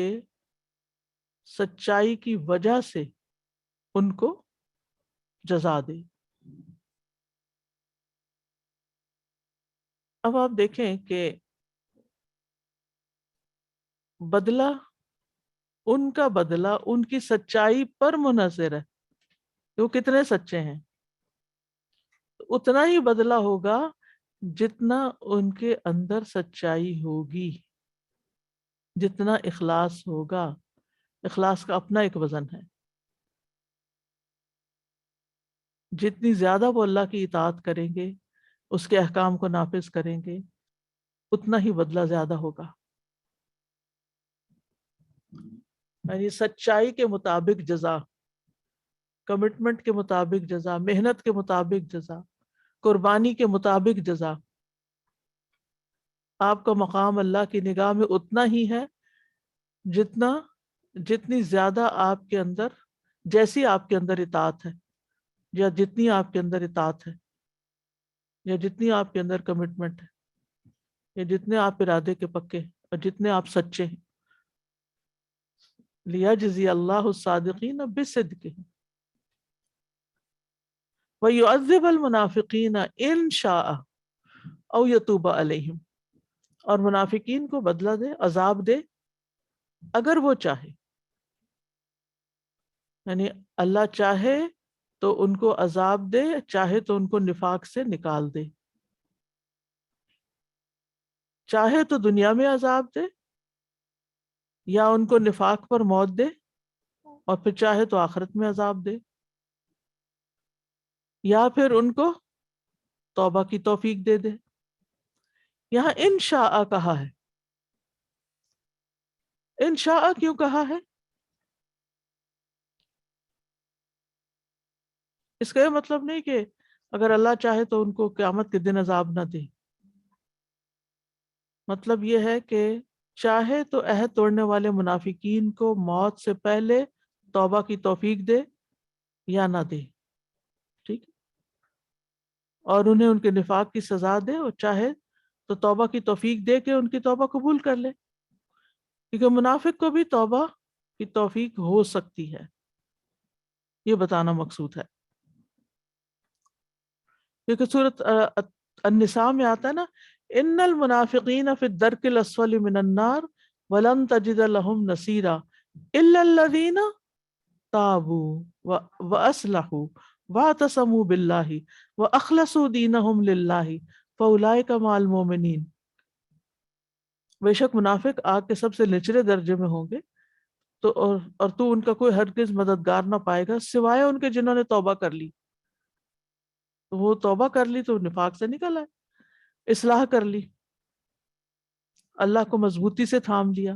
سچائی کی وجہ سے ان کو جزا دے. اب آپ دیکھیں کہ بدلہ، ان کا بدلہ ان کی سچائی پر منحصر ہے کہ وہ کتنے سچے ہیں. اتنا ہی بدلہ ہوگا جتنا ان کے اندر سچائی ہوگی، جتنا اخلاص ہوگا. اخلاص کا اپنا ایک وزن ہے. جتنی زیادہ وہ اللہ کی اطاعت کریں گے، اس کے احکام کو نافذ کریں گے، اتنا ہی بدلہ زیادہ ہوگا. یعنی سچائی کے مطابق جزا، کمٹمنٹ کے مطابق جزا، محنت کے مطابق جزا، قربانی کے مطابق جزا. آپ کا مقام اللہ کی نگاہ میں اتنا ہی ہے جتنی زیادہ آپ کے اندر، جیسی آپ کے اندر اطاعت ہے، یا جتنی آپ کے اندر اطاعت ہے، یا جتنی آپ کے اندر کمٹمنٹ ہے، یا جتنے آپ ارادے کے پکے ہیں، اور جتنے آپ سچے ہیں. لِيَجْزِيَ اللَّهُ الصَّادِقِينَ بِصِدْقِهِمْ وَيُعَذِّبَ الْمُنَافِقِينَ إِنْ شَاءَ أَوْ يَتُوبَ عَلَيْهِمْ، اور منافقین کو بدلہ دے، عذاب دے اگر وہ چاہے. یعنی اللہ چاہے تو ان کو عذاب دے، چاہے تو ان کو نفاق سے نکال دے. چاہے تو دنیا میں عذاب دے، یا ان کو نفاق پر موت دے، اور پھر چاہے تو آخرت میں عذاب دے، یا پھر ان کو توبہ کی توفیق دے دے. یہاں انشاء کہا ہے. انشاء کیوں کہا ہے؟ اس کا یہ مطلب نہیں کہ اگر اللہ چاہے تو ان کو قیامت کے دن عذاب نہ دے. مطلب یہ ہے کہ چاہے تو عہد توڑنے والے منافقین کو موت سے پہلے توبہ کی توفیق دے یا نہ دے، ٹھیک، اور انہیں ان کے نفاق کی سزا دے، اور چاہے تو توبہ کی توفیق دے کے ان کی توبہ قبول کر لے، کیونکہ منافق کو بھی توبہ کی توفیق ہو سکتی ہے، یہ بتانا مقصود ہے. کیونکہ سورۃ النساء میں آتا ہے نا، ان المنافقین فی الدرک الاسفل من النار ولن تجد لهم نصیرا الا الذین تابوا واصلحوا واعتصموا باللہ واخلصوا دینہم للہ فاولئک مع المؤمنین. بے شک منافق آگ کے سب سے نچلے درجے میں ہوں گے، تو اور تو ان کا کوئی ہرگز مددگار نہ پائے گا سوائے ان کے جنہوں نے توبہ کر لی. تو وہ توبہ کر لی تو نفاق سے نکل آئے، اصلاح کر لی، اللہ کو مضبوطی سے تھام لیا،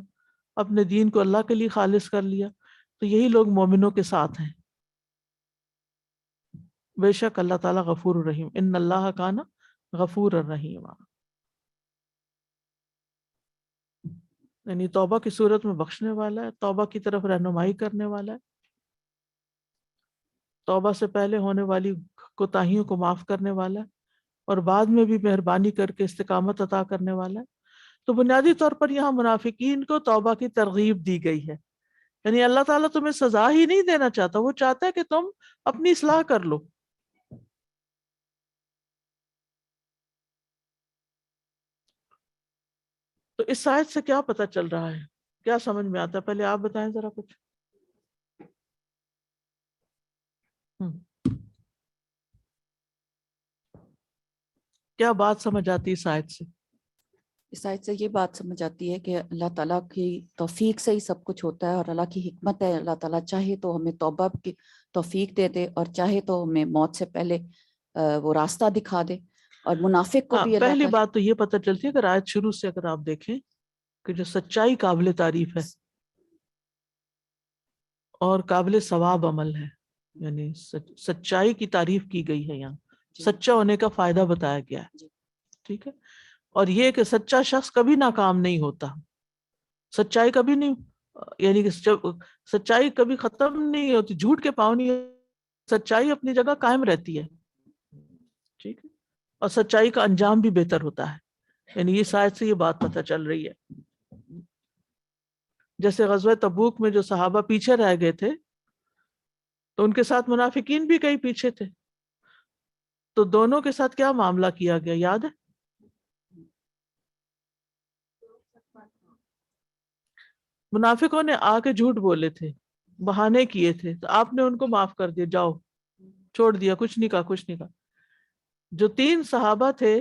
اپنے دین کو اللہ کے لیے خالص کر لیا، تو یہی لوگ مومنوں کے ساتھ ہیں. بے شک اللہ تعالیٰ غفور الرحیم، ان اللہ کان غفور الرحیم. یعنی توبہ کی صورت میں بخشنے والا ہے، توبہ کی طرف رہنمائی کرنے والا ہے، توبہ سے پہلے ہونے والی کوتاہیوں کو معاف کرنے والا ہے، اور بعد میں بھی مہربانی کر کے استقامت عطا کرنے والا ہے. تو بنیادی طور پر یہاں منافقین کو توبہ کی ترغیب دی گئی ہے. یعنی اللہ تعالیٰ تمہیں سزا ہی نہیں دینا چاہتا، وہ چاہتا ہے کہ تم اپنی اصلاح کر لو. تو اس آیت سے کیا پتہ چل رہا ہے، کیا سمجھ میں آتا ہے؟ پہلے آپ بتائیں ذرا کچھ. کیا بات سمجھ آتی ہے اس آیت سے؟ اس آیت سے یہ بات سمجھ آتی ہے کہ اللہ تعالیٰ کی توفیق سے ہی سب کچھ ہوتا ہے، اور اللہ کی حکمت ہے. اللہ تعالیٰ چاہے تو ہمیں توبہ کی توفیق دے دے، اور چاہے تو ہمیں موت سے پہلے وہ راستہ دکھا دے. اور منافق کو بھی اللہ پہلی تعالیٰ، بات تو یہ پتہ چلتی ہے اگر آیت شروع سے اگر آپ دیکھیں کہ جو سچائی قابل تعریف ہے اور قابل ثواب عمل ہے، یعنی سچائی کی تعریف کی گئی ہے، یہاں سچا ہونے کا فائدہ بتایا گیا ہے، ٹھیک ہے. اور یہ کہ سچا شخص کبھی ناکام نہیں ہوتا، سچائی کبھی نہیں، یعنی کہ سچائی کبھی ختم نہیں ہوتی، جھوٹ کے پاؤں نہیں، سچائی اپنی جگہ قائم رہتی ہے، ٹھیک ہے. اور سچائی کا انجام بھی بہتر ہوتا ہے. یعنی یہ شاید سے یہ بات پتہ چل رہی ہے. جیسے غزوہ تبوک میں جو صحابہ پیچھے رہ گئے تھے تو ان کے ساتھ منافقین بھی کئی پیچھے تھے، تو دونوں کے ساتھ کیا معاملہ کیا گیا یاد ہے؟ منافقوں نے آ کے جھوٹ بولے تھے، بہانے کیے تھے، تو آپ نے ان کو معاف کر دیا، جاؤ، چھوڑ دیا، کچھ نہیں کہا، کچھ نہیں کہا. جو 3 صحابہ تھے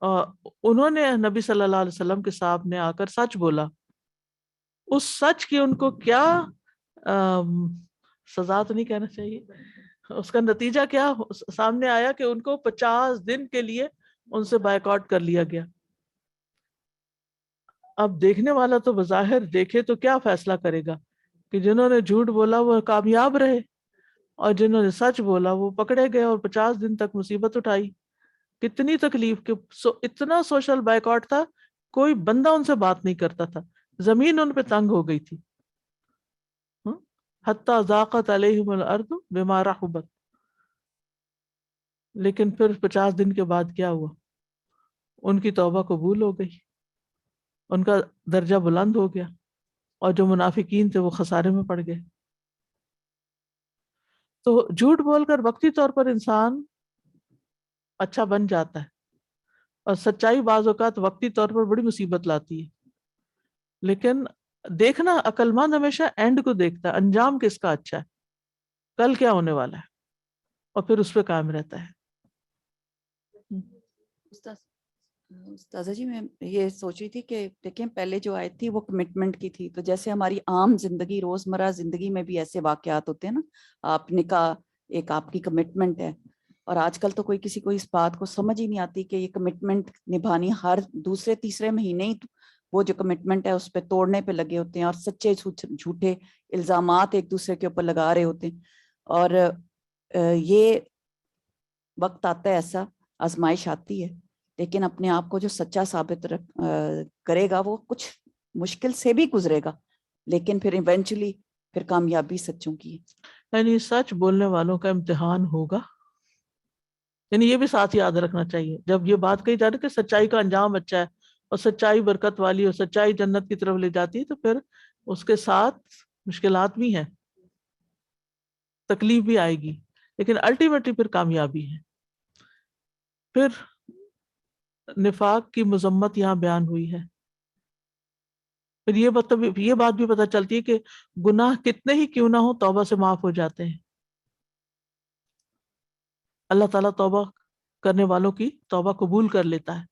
انہوں نے نبی صلی اللہ علیہ وسلم کے سامنے آ کر سچ بولا، اس سچ کی ان کو کیا سزا تو نہیں کہنا چاہیے، اس کا نتیجہ کیا سامنے آیا کہ ان کو 50 دن کے لیے ان سے بائیکاٹ کر لیا گیا. اب دیکھنے والا تو بظاہر دیکھے تو کیا فیصلہ کرے گا کہ جنہوں نے جھوٹ بولا وہ کامیاب رہے، اور جنہوں نے سچ بولا وہ پکڑے گئے اور 50 دن تک مصیبت اٹھائی. کتنی تکلیف کے اتنا سوشل بائیکاٹ تھا، کوئی بندہ ان سے بات نہیں کرتا تھا، زمین ان پہ تنگ ہو گئی تھی، حتی ضاقت علیہم الارض بما رحبت. لیکن پھر 50 دن کے بعد کیا ہوا؟ ان کی توبہ قبول ہو گئی، ان کا درجہ بلند ہو گیا، اور جو منافقین تھے وہ خسارے میں پڑ گئے. تو جھوٹ بول کر وقتی طور پر انسان اچھا بن جاتا ہے، اور سچائی بعض اوقات وقتی طور پر بڑی مصیبت لاتی ہے. لیکن دیکھنا، عقل مند ہمیشہ اینڈ کو دیکھتا ہے، انجام کس کا اچھا ہے، کل کیا ہونے والا ہے، اور پھر اس پہ قائم رہتا ہے. استاذہ جی میں یہ سوچ رہی تھی کہ دیکھیں پہلے جو آیت تھی وہ کمٹمنٹ کی تھی، تو جیسے ہماری عام زندگی روزمرہ زندگی میں بھی ایسے واقعات ہوتے ہیں نا، آپ نکاح ایک آپ کی کمٹمنٹ ہے، اور آج کل تو کوئی کسی کو اس بات کو سمجھ ہی نہیں آتی کہ یہ کمٹمنٹ نبھانی ہر دوسرے تیسرے مہینے ہی وہ جو کمٹمنٹ ہے اس پہ توڑنے پہ لگے ہوتے ہیں، اور سچے جھوٹے الزامات ایک دوسرے کے اوپر لگا رہے ہوتے ہیں. اور یہ وقت آتا ہے ایسا، آزمائش آتی ہے، لیکن اپنے آپ کو جو سچا ثابت کرے گا وہ کچھ مشکل سے بھی گزرے گا، لیکن پھر ایونچولی پھر کامیابی سچوں کی ہے. یعنی سچ بولنے والوں کا امتحان ہوگا، یعنی یہ بھی ساتھ یاد رکھنا چاہیے جب یہ بات کہی جا رہی ہے کہ سچائی کا انجام اچھا ہے اور سچائی برکت والی اور سچائی جنت کی طرف لے جاتی ہے، تو پھر اس کے ساتھ مشکلات بھی ہیں، تکلیف بھی آئے گی، لیکن الٹیمیٹلی پھر کامیابی ہے. پھر نفاق کی مذمت یہاں بیان ہوئی ہے. پھر یہ بات بھی پتہ چلتی ہے کہ گناہ کتنے ہی کیوں نہ ہو توبہ سے معاف ہو جاتے ہیں. اللہ تعالیٰ توبہ کرنے والوں کی توبہ قبول کر لیتا ہے،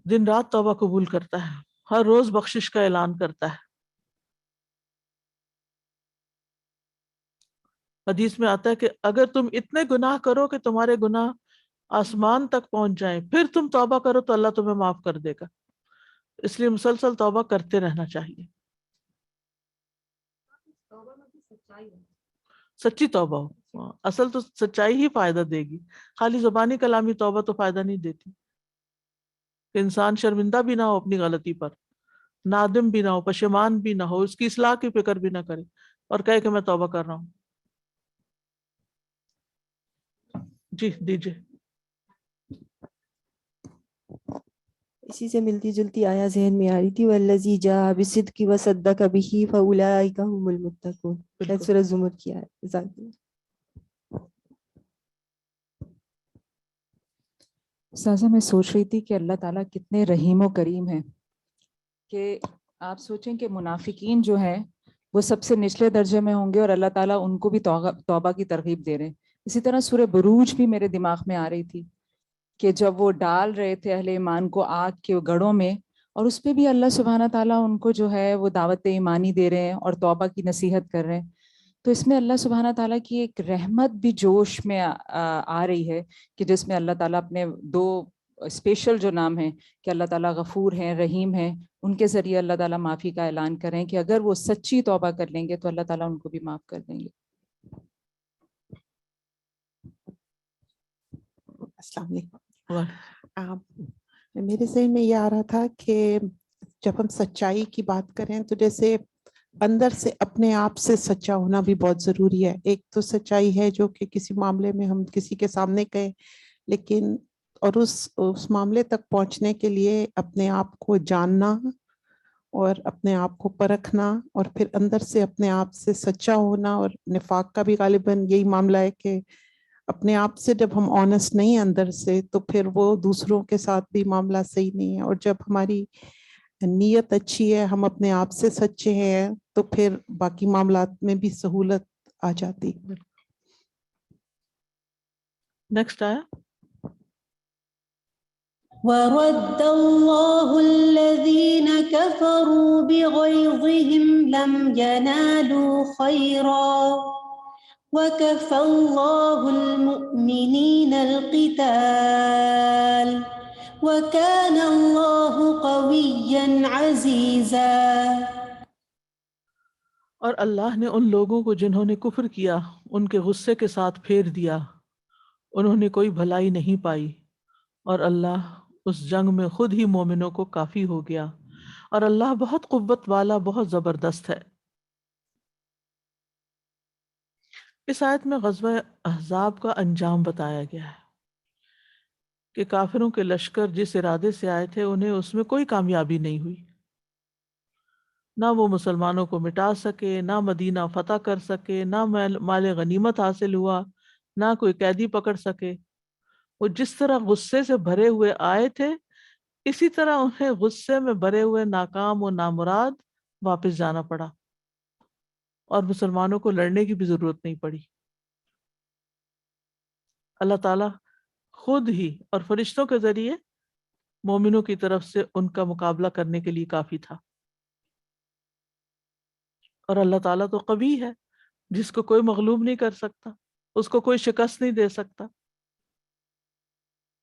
دن رات توبہ قبول کرتا ہے، ہر روز بخشش کا اعلان کرتا ہے. حدیث میں آتا ہے کہ اگر تم اتنے گناہ کرو کہ تمہارے گناہ آسمان تک پہنچ جائیں، پھر تم توبہ کرو تو اللہ تمہیں معاف کر دے گا. اس لیے مسلسل توبہ کرتے رہنا چاہیے. سچی توبہ ہو، اصل تو سچائی ہی فائدہ دے گی، خالی زبانی کلامی توبہ تو فائدہ نہیں دیتی. کہ انسان شرمندہ بھی نہ ہو اپنی غلطی پر، نادم بھی نہ ہو، پشیمان بھی نہ ہو، اس کی اصلاح کی فکر بھی نہ کرے، اور کہے کہ میں توبہ کر رہا ہوں. جی دیجیے. اسی سے ملتی جلتی آیا ذہن میں آ رہی تھی، والذی جاء بالصدق وصدق بہ فاولئک هم المتقون. بالکل. سورہ زمر کی آیت. سازا میں سوچ رہی تھی کہ اللہ تعالیٰ کتنے رحیم و کریم ہیں، کہ آپ سوچیں کہ منافقین جو ہیں وہ سب سے نچلے درجے میں ہوں گے، اور اللہ تعالیٰ ان کو بھی توبہ کی ترغیب دے رہے ہیں. اسی طرح سورہ بروج بھی میرے دماغ میں آ رہی تھی کہ جب وہ ڈال رہے تھے اہل ایمان کو آگ کے گڑھوں میں، اور اس پہ بھی اللہ سبحانہ تعالیٰ ان کو جو ہے وہ دعوت ایمانی دے رہے ہیں اور توبہ کی نصیحت کر رہے ہیں. تو اس میں اللہ سبحانہ تعالیٰ کی ایک رحمت بھی جوش میں آ رہی ہے، کہ جس میں اللہ تعالیٰ اپنے دو اسپیشل جو نام ہیں کہ اللہ تعالیٰ غفور ہیں، رحیم ہیں، ان کے ذریعے اللہ تعالیٰ معافی کا اعلان کریں کہ اگر وہ سچی توبہ کر لیں گے تو اللہ تعالیٰ ان کو بھی معاف کر دیں گے. السلام علیکم. میرے ذہن میں یہ آ رہا تھا کہ جب ہم سچائی کی بات کریں تو جیسے اندر سے اپنے آپ سے سچا ہونا بھی بہت ضروری ہے. ایک تو سچائی ہے جو کہ کسی معاملے میں ہم کسی کے سامنے کہیں، لیکن اور اس معاملے تک پہنچنے کے لیے اپنے آپ کو جاننا اور اپنے آپ کو پرکھنا، اور پھر اندر سے اپنے آپ سے سچا ہونا. اور نفاق کا بھی غالباً یہی معاملہ ہے کہ اپنے آپ سے جب ہم آنےسٹ نہیں اندر سے، تو پھر وہ دوسروں کے ساتھ بھی معاملہ صحیح نہیں ہے. اور جب ہماری نیت اچھی ہے، ہم اپنے آپ سے سچے ہیں، تو پھر باقی معاملات میں بھی سہولت آ جاتی. نیکسٹ آیا. ورد الله الذين كفروا بغيظهم لم ينالوا خيرا وكفى الله المؤمنين القتال وكان الله قويا عزيزا. اور اللہ نے ان لوگوں کو جنہوں نے کفر کیا ان کے غصے کے ساتھ پھیر دیا، انہوں نے کوئی بھلائی نہیں پائی، اور اللہ اس جنگ میں خود ہی مومنوں کو کافی ہو گیا، اور اللہ بہت قوت والا، بہت زبردست ہے۔ اس آیت میں غزوہ احزاب کا انجام بتایا گیا ہے کہ کافروں کے لشکر جس ارادے سے آئے تھے انہیں اس میں کوئی کامیابی نہیں ہوئی، نہ وہ مسلمانوں کو مٹا سکے، نہ مدینہ فتح کر سکے، نہ مال غنیمت حاصل ہوا، نہ کوئی قیدی پکڑ سکے۔ وہ جس طرح غصے سے بھرے ہوئے آئے تھے، اسی طرح انہیں غصے میں بھرے ہوئے ناکام و نامراد واپس جانا پڑا، اور مسلمانوں کو لڑنے کی بھی ضرورت نہیں پڑی۔ اللہ تعالیٰ خود ہی اور فرشتوں کے ذریعے مومنوں کی طرف سے ان کا مقابلہ کرنے کے لیے کافی تھا۔ اور اللہ تعالیٰ تو قوی ہے، جس کو کوئی مغلوب نہیں کر سکتا، اس کو کوئی شکست نہیں دے سکتا،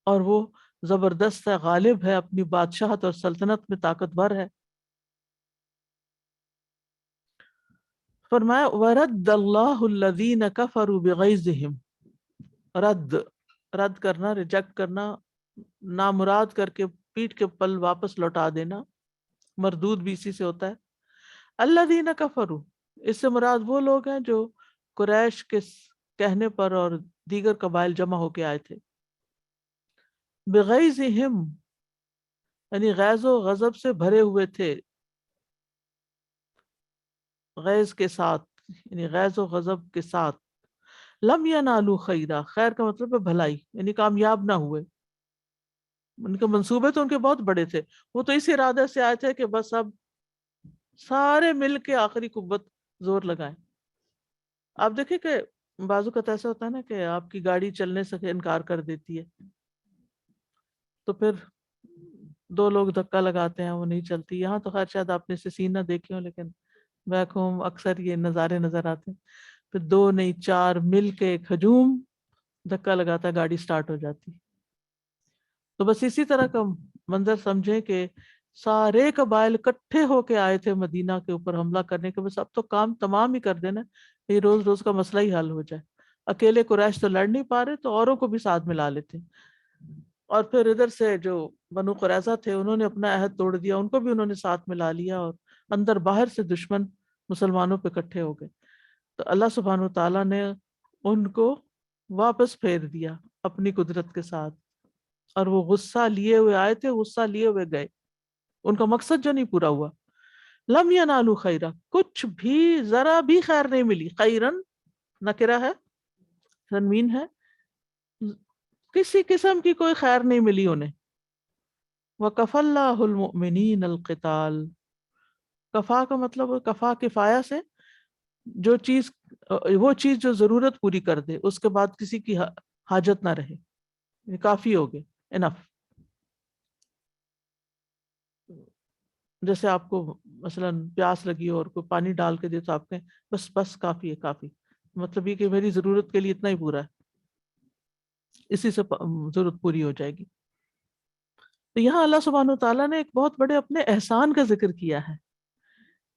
اور وہ زبردست ہے، غالب ہے، اپنی بادشاہت اور سلطنت میں طاقتور ہے۔ فرمایا وَرَدَّ اللَّهُ الَّذِينَ كَفَرُوا بِغَيْظِهِمْ، رد کرنا، ریجیکٹ کرنا، نامراد کر کے پیٹ کے پل واپس لوٹا دینا، مردود بھی اسی سے ہوتا ہے۔ الذین کفروا، اس سے مراد وہ لوگ ہیں جو قریش کے کہنے پر اور دیگر قبائل جمع ہو کے آئے تھے۔ بغیظہم یعنی غیظ و غضب سے بھرے ہوئے تھے، غیظ کے ساتھ، یعنی غیظ و غضب کے ساتھ۔ لم ینالوا خیرا، خیر کا مطلب ہے بھلائی، یعنی کامیاب نہ ہوئے۔ ان کے منصوبے تو ان کے بہت بڑے تھے، وہ تو اس ارادے سے آئے تھے کہ بس اب سارے مل کے آخری قوت زور لگائیں۔ آپ دیکھیں کہ بعض اوقات ایسا ہوتا ہے نا کہ آپ کی گاڑی چلنے سے انکار کر دیتی ہے، تو پھر دو لوگ دھکا لگاتے ہیں، وہ نہیں چلتی۔ یہاں تو خیر شاید آپ نے اسے سین نہ دیکھے ہوں، لیکن بیک ہوم اکثر یہ نظارے نظر آتے ہیں۔ پھر دو نہیں چار مل کے ایک ہجوم دھکا لگاتا ہے، گاڑی سٹارٹ ہو جاتی۔ تو بس اسی طرح کا منظر سمجھیں کہ سارے قبائل اکٹھے ہو کے آئے تھے مدینہ کے اوپر حملہ کرنے کے، بس اب تو کام تمام ہی کر دینا، یہ روز روز کا مسئلہ ہی حل ہو جائے۔ اکیلے قریش تو لڑ نہیں پا رہے، تو اوروں کو بھی ساتھ ملا لیتے۔ اور پھر ادھر سے جو بنو قریظہ تھے، انہوں نے اپنا عہد توڑ دیا، ان کو بھی انہوں نے ساتھ ملا لیا، اور اندر باہر سے دشمن مسلمانوں پہ اکٹھے ہو گئے۔ تو اللہ سبحانہ و تعالیٰ نے ان کو واپس پھیر دیا اپنی قدرت کے ساتھ، اور وہ غصہ لیے ہوئے آئے تھے، غصہ لیے ہوئے گئے، ان کا مقصد جو نہیں پورا ہوا۔ لم ینالوا خیرا، کچھ بھی ذرا بھی خیر نہیں ملی۔ خیرن نکرہ ہے، تنوین ہے، کسی قسم کی کوئی خیر نہیں ملی انہیں۔ وَكَفَى اللَّهُ الْمُؤْمِنِينَ الْقِتَالَ، کفا کا مطلب کفا کفایہ سے جو چیز، وہ چیز جو ضرورت پوری کر دے، اس کے بعد کسی کی حاجت نہ رہے، یہ کافی ہو گئے، انف۔ جیسے آپ کو مثلا پیاس لگی اور کوئی پانی ڈال کے دے تو آپ کہیں بس بس کافی ہے، کافی، مطلب یہ کہ میری ضرورت کے لیے اتنا ہی پورا ہے، اسی سے ضرورت پوری ہو جائے گی۔ تو یہاں اللہ سبحانہ وتعالیٰ نے ایک بہت بڑے اپنے احسان کا ذکر کیا ہے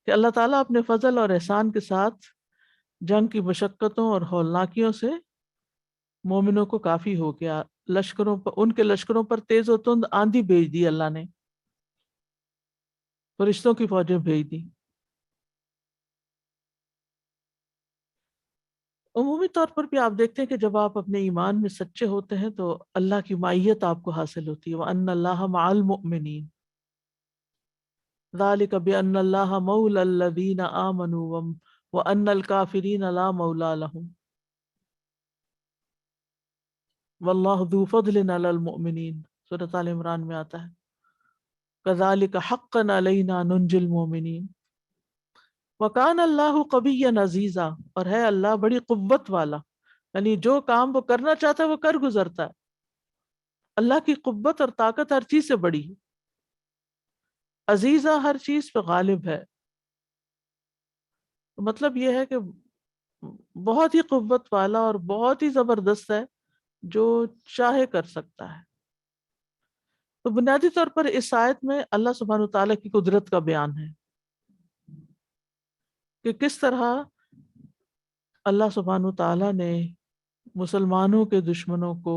کہ اللہ تعالیٰ اپنے فضل اور احسان کے ساتھ جنگ کی مشقتوں اور ہولناکیوں سے مومنوں کو کافی ہو گیا۔ لشکروں پر، ان کے لشکروں پر تیز و تند آندھی بھیج دی اللہ نے، فرشتوں کی فوجیں بھیج دی۔ عمومی طور پر بھی آپ دیکھتے ہیں کہ جب آپ اپنے ایمان میں سچے ہوتے ہیں تو اللہ کی معیت آپ کو حاصل ہوتی ہے۔ وَأَنَّ اللَّهَ مَعَ الْمُؤْمِنِينَ ذَلِكَ بِأَنَّ اللَّهَ مَوْلَى الَّذِينَ آمَنُوا وَأَنَّ الْكَافِرِينَ لَا مَوْلَى لَهُمْ وَاللَّهُ ذُو فَضْلٍ عَلَى الْمُؤْمِنِينَ، سورۃ آل عمران میں آتا ہے كَذَلِكَ حَقًّا عَلَيْنَا نُنْجِي الْمُؤْمِنِينَ وَكَانَ اللَّهُ قَوِيًّا عَزِيزًا، اور ہے اللہ بڑی قوت والا، یعنی جو کام وہ کرنا چاہتا ہے وہ کر گزرتا ہے۔ اللہ کی قوت اور طاقت ہر چیز سے بڑی ہے، عزیزہ ہر چیز پہ غالب ہے۔ مطلب یہ ہے کہ بہت ہی قوت والا اور بہت ہی زبردست ہے، جو چاہے کر سکتا ہے۔ تو بنیادی طور پر اس آیت میں اللہ سبحانہ وتعالیٰ کی قدرت کا بیان ہے کہ کس طرح اللہ سبحانہ وتعالیٰ نے مسلمانوں کے دشمنوں کو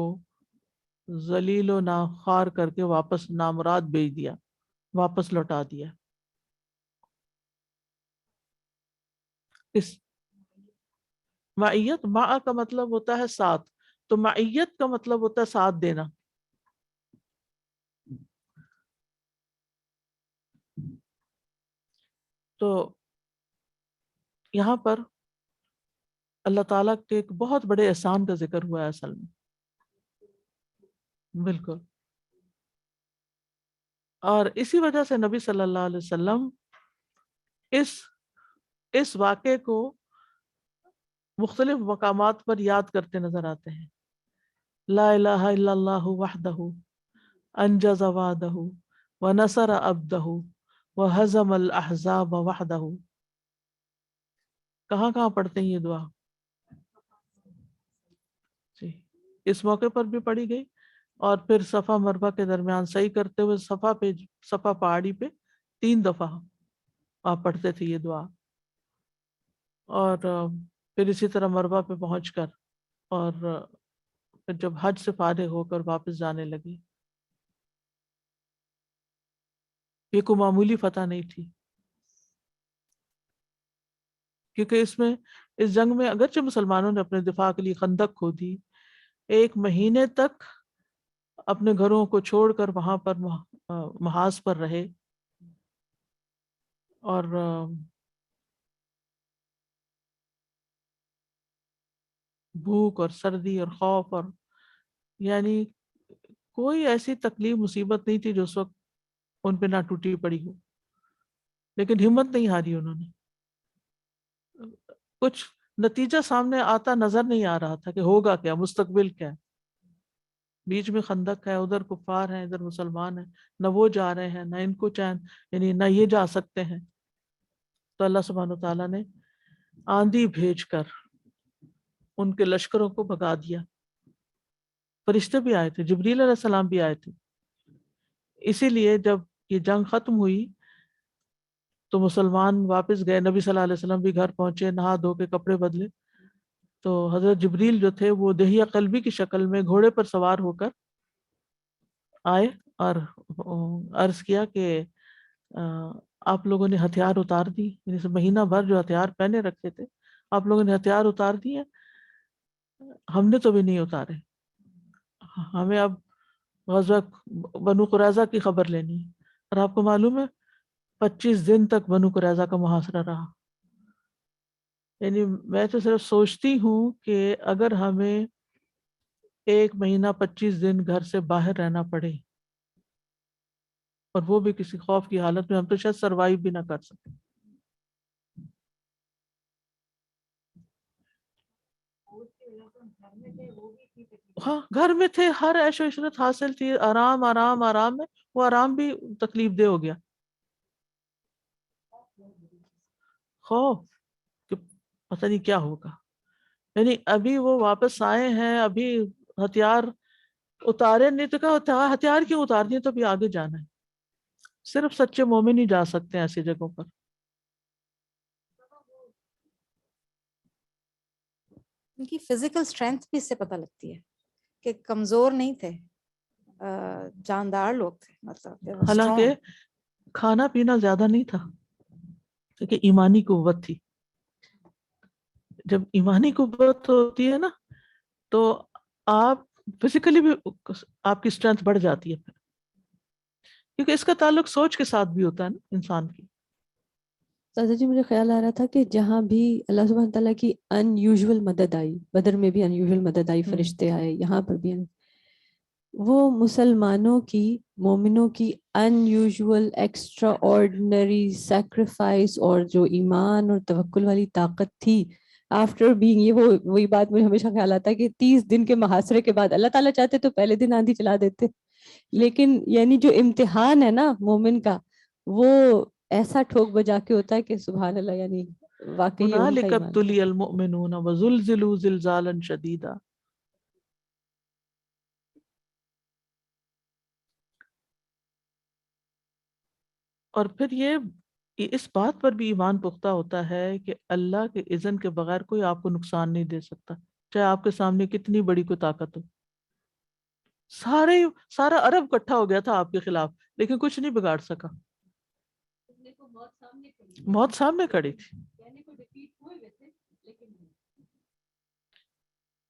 ذلیل و ناخوار کر کے واپس نامراد بھیج دیا، واپس لوٹا دیا. اس معیت، مع کا مطلب ہوتا ہے ساتھ، تو معیت کا مطلب ہوتا ہے ساتھ دینا. تو یہاں پر اللہ تعالیٰ کے ایک بہت بڑے احسان کا ذکر ہوا ہے اصل میں. بالکل. اور اسی وجہ سے نبی صلی اللہ علیہ وسلم اس واقعے کو مختلف مقامات پر یاد کرتے نظر آتے ہیں. لا الہ الا اللہ وحدہ انجز وعدہ ونصر عبدہ وہزم الاحزاب وحدہ. کہاں کہاں پڑھتے ہیں یہ دعا؟ جی، اس موقع پر بھی پڑھی گئی، اور پھر صفا مروہ کے درمیان صحیح کرتے ہوئے صفا پہاڑی پہ 3 دفعہ آپ پڑھتے تھے یہ دعا. اور پھر اسی طرح مروہ پہ پہنچ کر، اور پھر جب حج سے فارغ ہو کر واپس جانے لگی. یہ کوئی معمولی فتح نہیں تھی، کیونکہ اس جنگ میں اگرچہ مسلمانوں نے اپنے دفاع کے لیے خندق کھودی، 1 مہینے تک اپنے گھروں کو چھوڑ کر وہاں پر محاذ پر رہے، اور بھوک اور سردی اور خوف، اور یعنی کوئی ایسی تکلیف مصیبت نہیں تھی جو اس وقت ان پہ نہ ٹوٹی پڑی ہو، لیکن ہمت نہیں ہاری انہوں نے. کچھ نتیجہ سامنے آتا نظر نہیں آ رہا تھا کہ ہوگا کیا، مستقبل کیا ہے. بیچ میں خندق ہے، ادھر کفار ہیں، ادھر مسلمان ہیں، نہ وہ جا رہے ہیں، نہ ان کو چین، یعنی نہ یہ جا سکتے ہیں. تو اللہ سبحانہ وتعالیٰ نے آندھی بھیج کر ان کے لشکروں کو بھگا دیا. فرشتے بھی آئے تھے، جبریل علیہ السلام بھی آئے تھے. اسی لیے جب یہ جنگ ختم ہوئی تو مسلمان واپس گئے، نبی صلی اللہ علیہ وسلم بھی گھر پہنچے، نہا دھو کے کپڑے بدلے. تو حضرت جبریل جو تھے وہ دہیہ قلبی کی شکل میں گھوڑے پر سوار ہو کر آئے اور عرض کیا کہ آپ لوگوں نے ہتھیار اتار دی، یعنی مہینہ بھر جو ہتھیار پہنے رکھے تھے آپ لوگوں نے ہتھیار اتار دیے، ہم نے تو بھی نہیں اتارے. ہمیں اب غزوہ بنو قریظہ کی خبر لینی ہے، اور آپ کو معلوم ہے 25 دن تک بنو قریظہ کا محاصرہ رہا. یعنی میں تو صرف سوچتی ہوں کہ اگر ہمیں 1 مہینہ 25 دن گھر سے باہر رہنا پڑے، اور وہ بھی کسی خوف کی حالت میں، ہم تو شاید سروائیو بھی نہ کر سکیں. ہاں گھر میں تھے، ہر عیش و عشرت حاصل تھی، آرام آرام آرام میں، وہ آرام بھی تکلیف دہ ہو گیا. خوف کہ پتہ نہیں کیا ہوگا. یعنی ابھی وہ واپس آئے ہیں، ابھی ہتھیار اتارے نہیں، تو کہا ہتھیار کیوں اتار دیے، تو ابھی آگے جانا ہے. صرف سچے مومن ہی جا سکتے ہیں ایسی جگہوں پر. ان کی فزیکل اسٹرینتھ بھی اس سے پتہ لگتی ہے کہ کمزور نہیں تھے، جاندار لوگ تھے. مطلب حالانکہ کھانا پینا زیادہ نہیں تھا، کیونکہ ایمانی قوت تھی. جب ایمانی قوت ہوتی ہے نا تو آپ فزیکلی بھی آپ کی اسٹرینتھ بڑھ جاتی ہے پھر، کیونکہ اس کا تعلق سوچ کے ساتھ بھی ہوتا ہے نا انسان کی. سادہ جی مجھے خیال آ رہا تھا کہ جہاں بھی اللہ سبحانہ تعالیٰ کی ان یوزول مدد آئی، بدر میں بھی ان یوزول مدد آئی، فرشتے آئے، یہاں پر بھی وہ مسلمانوں کی، مومنوں کی ان یوزول ایکسٹرا آرڈنری سیکریفائس اور جو ایمان اور توکل والی طاقت تھی آفٹر بینگ، یہ وہی بات مجھے ہمیشہ خیال آتا ہے کہ 30 دن کے محاصرے کے بعد اللہ تعالیٰ چاہتے تو پہلے دن آندھی چلا دیتے، لیکن یعنی جو امتحان ہے نا مومن کا، وہ ایسا ٹھوک بجا کے ہوتا ہے کہ سبحان اللہ، یعنی واقعی ان کا هُنَالِكَ ایمان تھا. ابْتُلِيَ الْمُؤْمِنُونَ وَزُلْزِلُوا زِلْزَالًا شَدِيدًا. اور پھر یہ اس بات پر بھی ایمان پختہ ہوتا ہے کہ اللہ کے اذن کے بغیر کوئی آپ کو نقصان نہیں دے سکتا. چاہے آپ کے سامنے کتنی بڑی کوئی طاقت ہو. سارا عرب اکٹھا ہو گیا تھا آپ کے خلاف لیکن کچھ نہیں بگاڑ سکا. موت سامنے کھڑی تھی.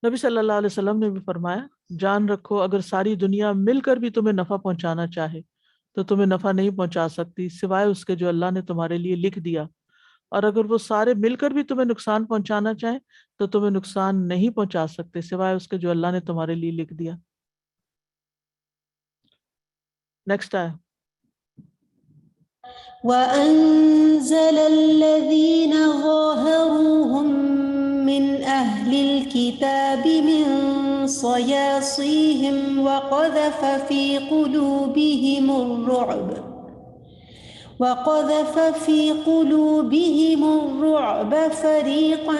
نبی صلی اللہ علیہ وسلم نے بھی فرمایا جان رکھو اگر ساری دنیا مل کر بھی تمہیں نفع پہنچانا چاہے تو تمہیں نفع نہیں پہنچا سکتی سوائے اس کے جو اللہ نے تمہارے لیے لکھ دیا, اور اگر وہ سارے مل کر بھی تمہیں نقصان پہنچانا چاہیں تو تمہیں نقصان نہیں پہنچا سکتے سوائے اس کے جو اللہ نے تمہارے لیے لکھ دیا. نیکسٹ ہے وأنزل الذين ظاهروهم من أهل الكتاب من صياصيهم وقذف في قلوبهم الرعب فريقا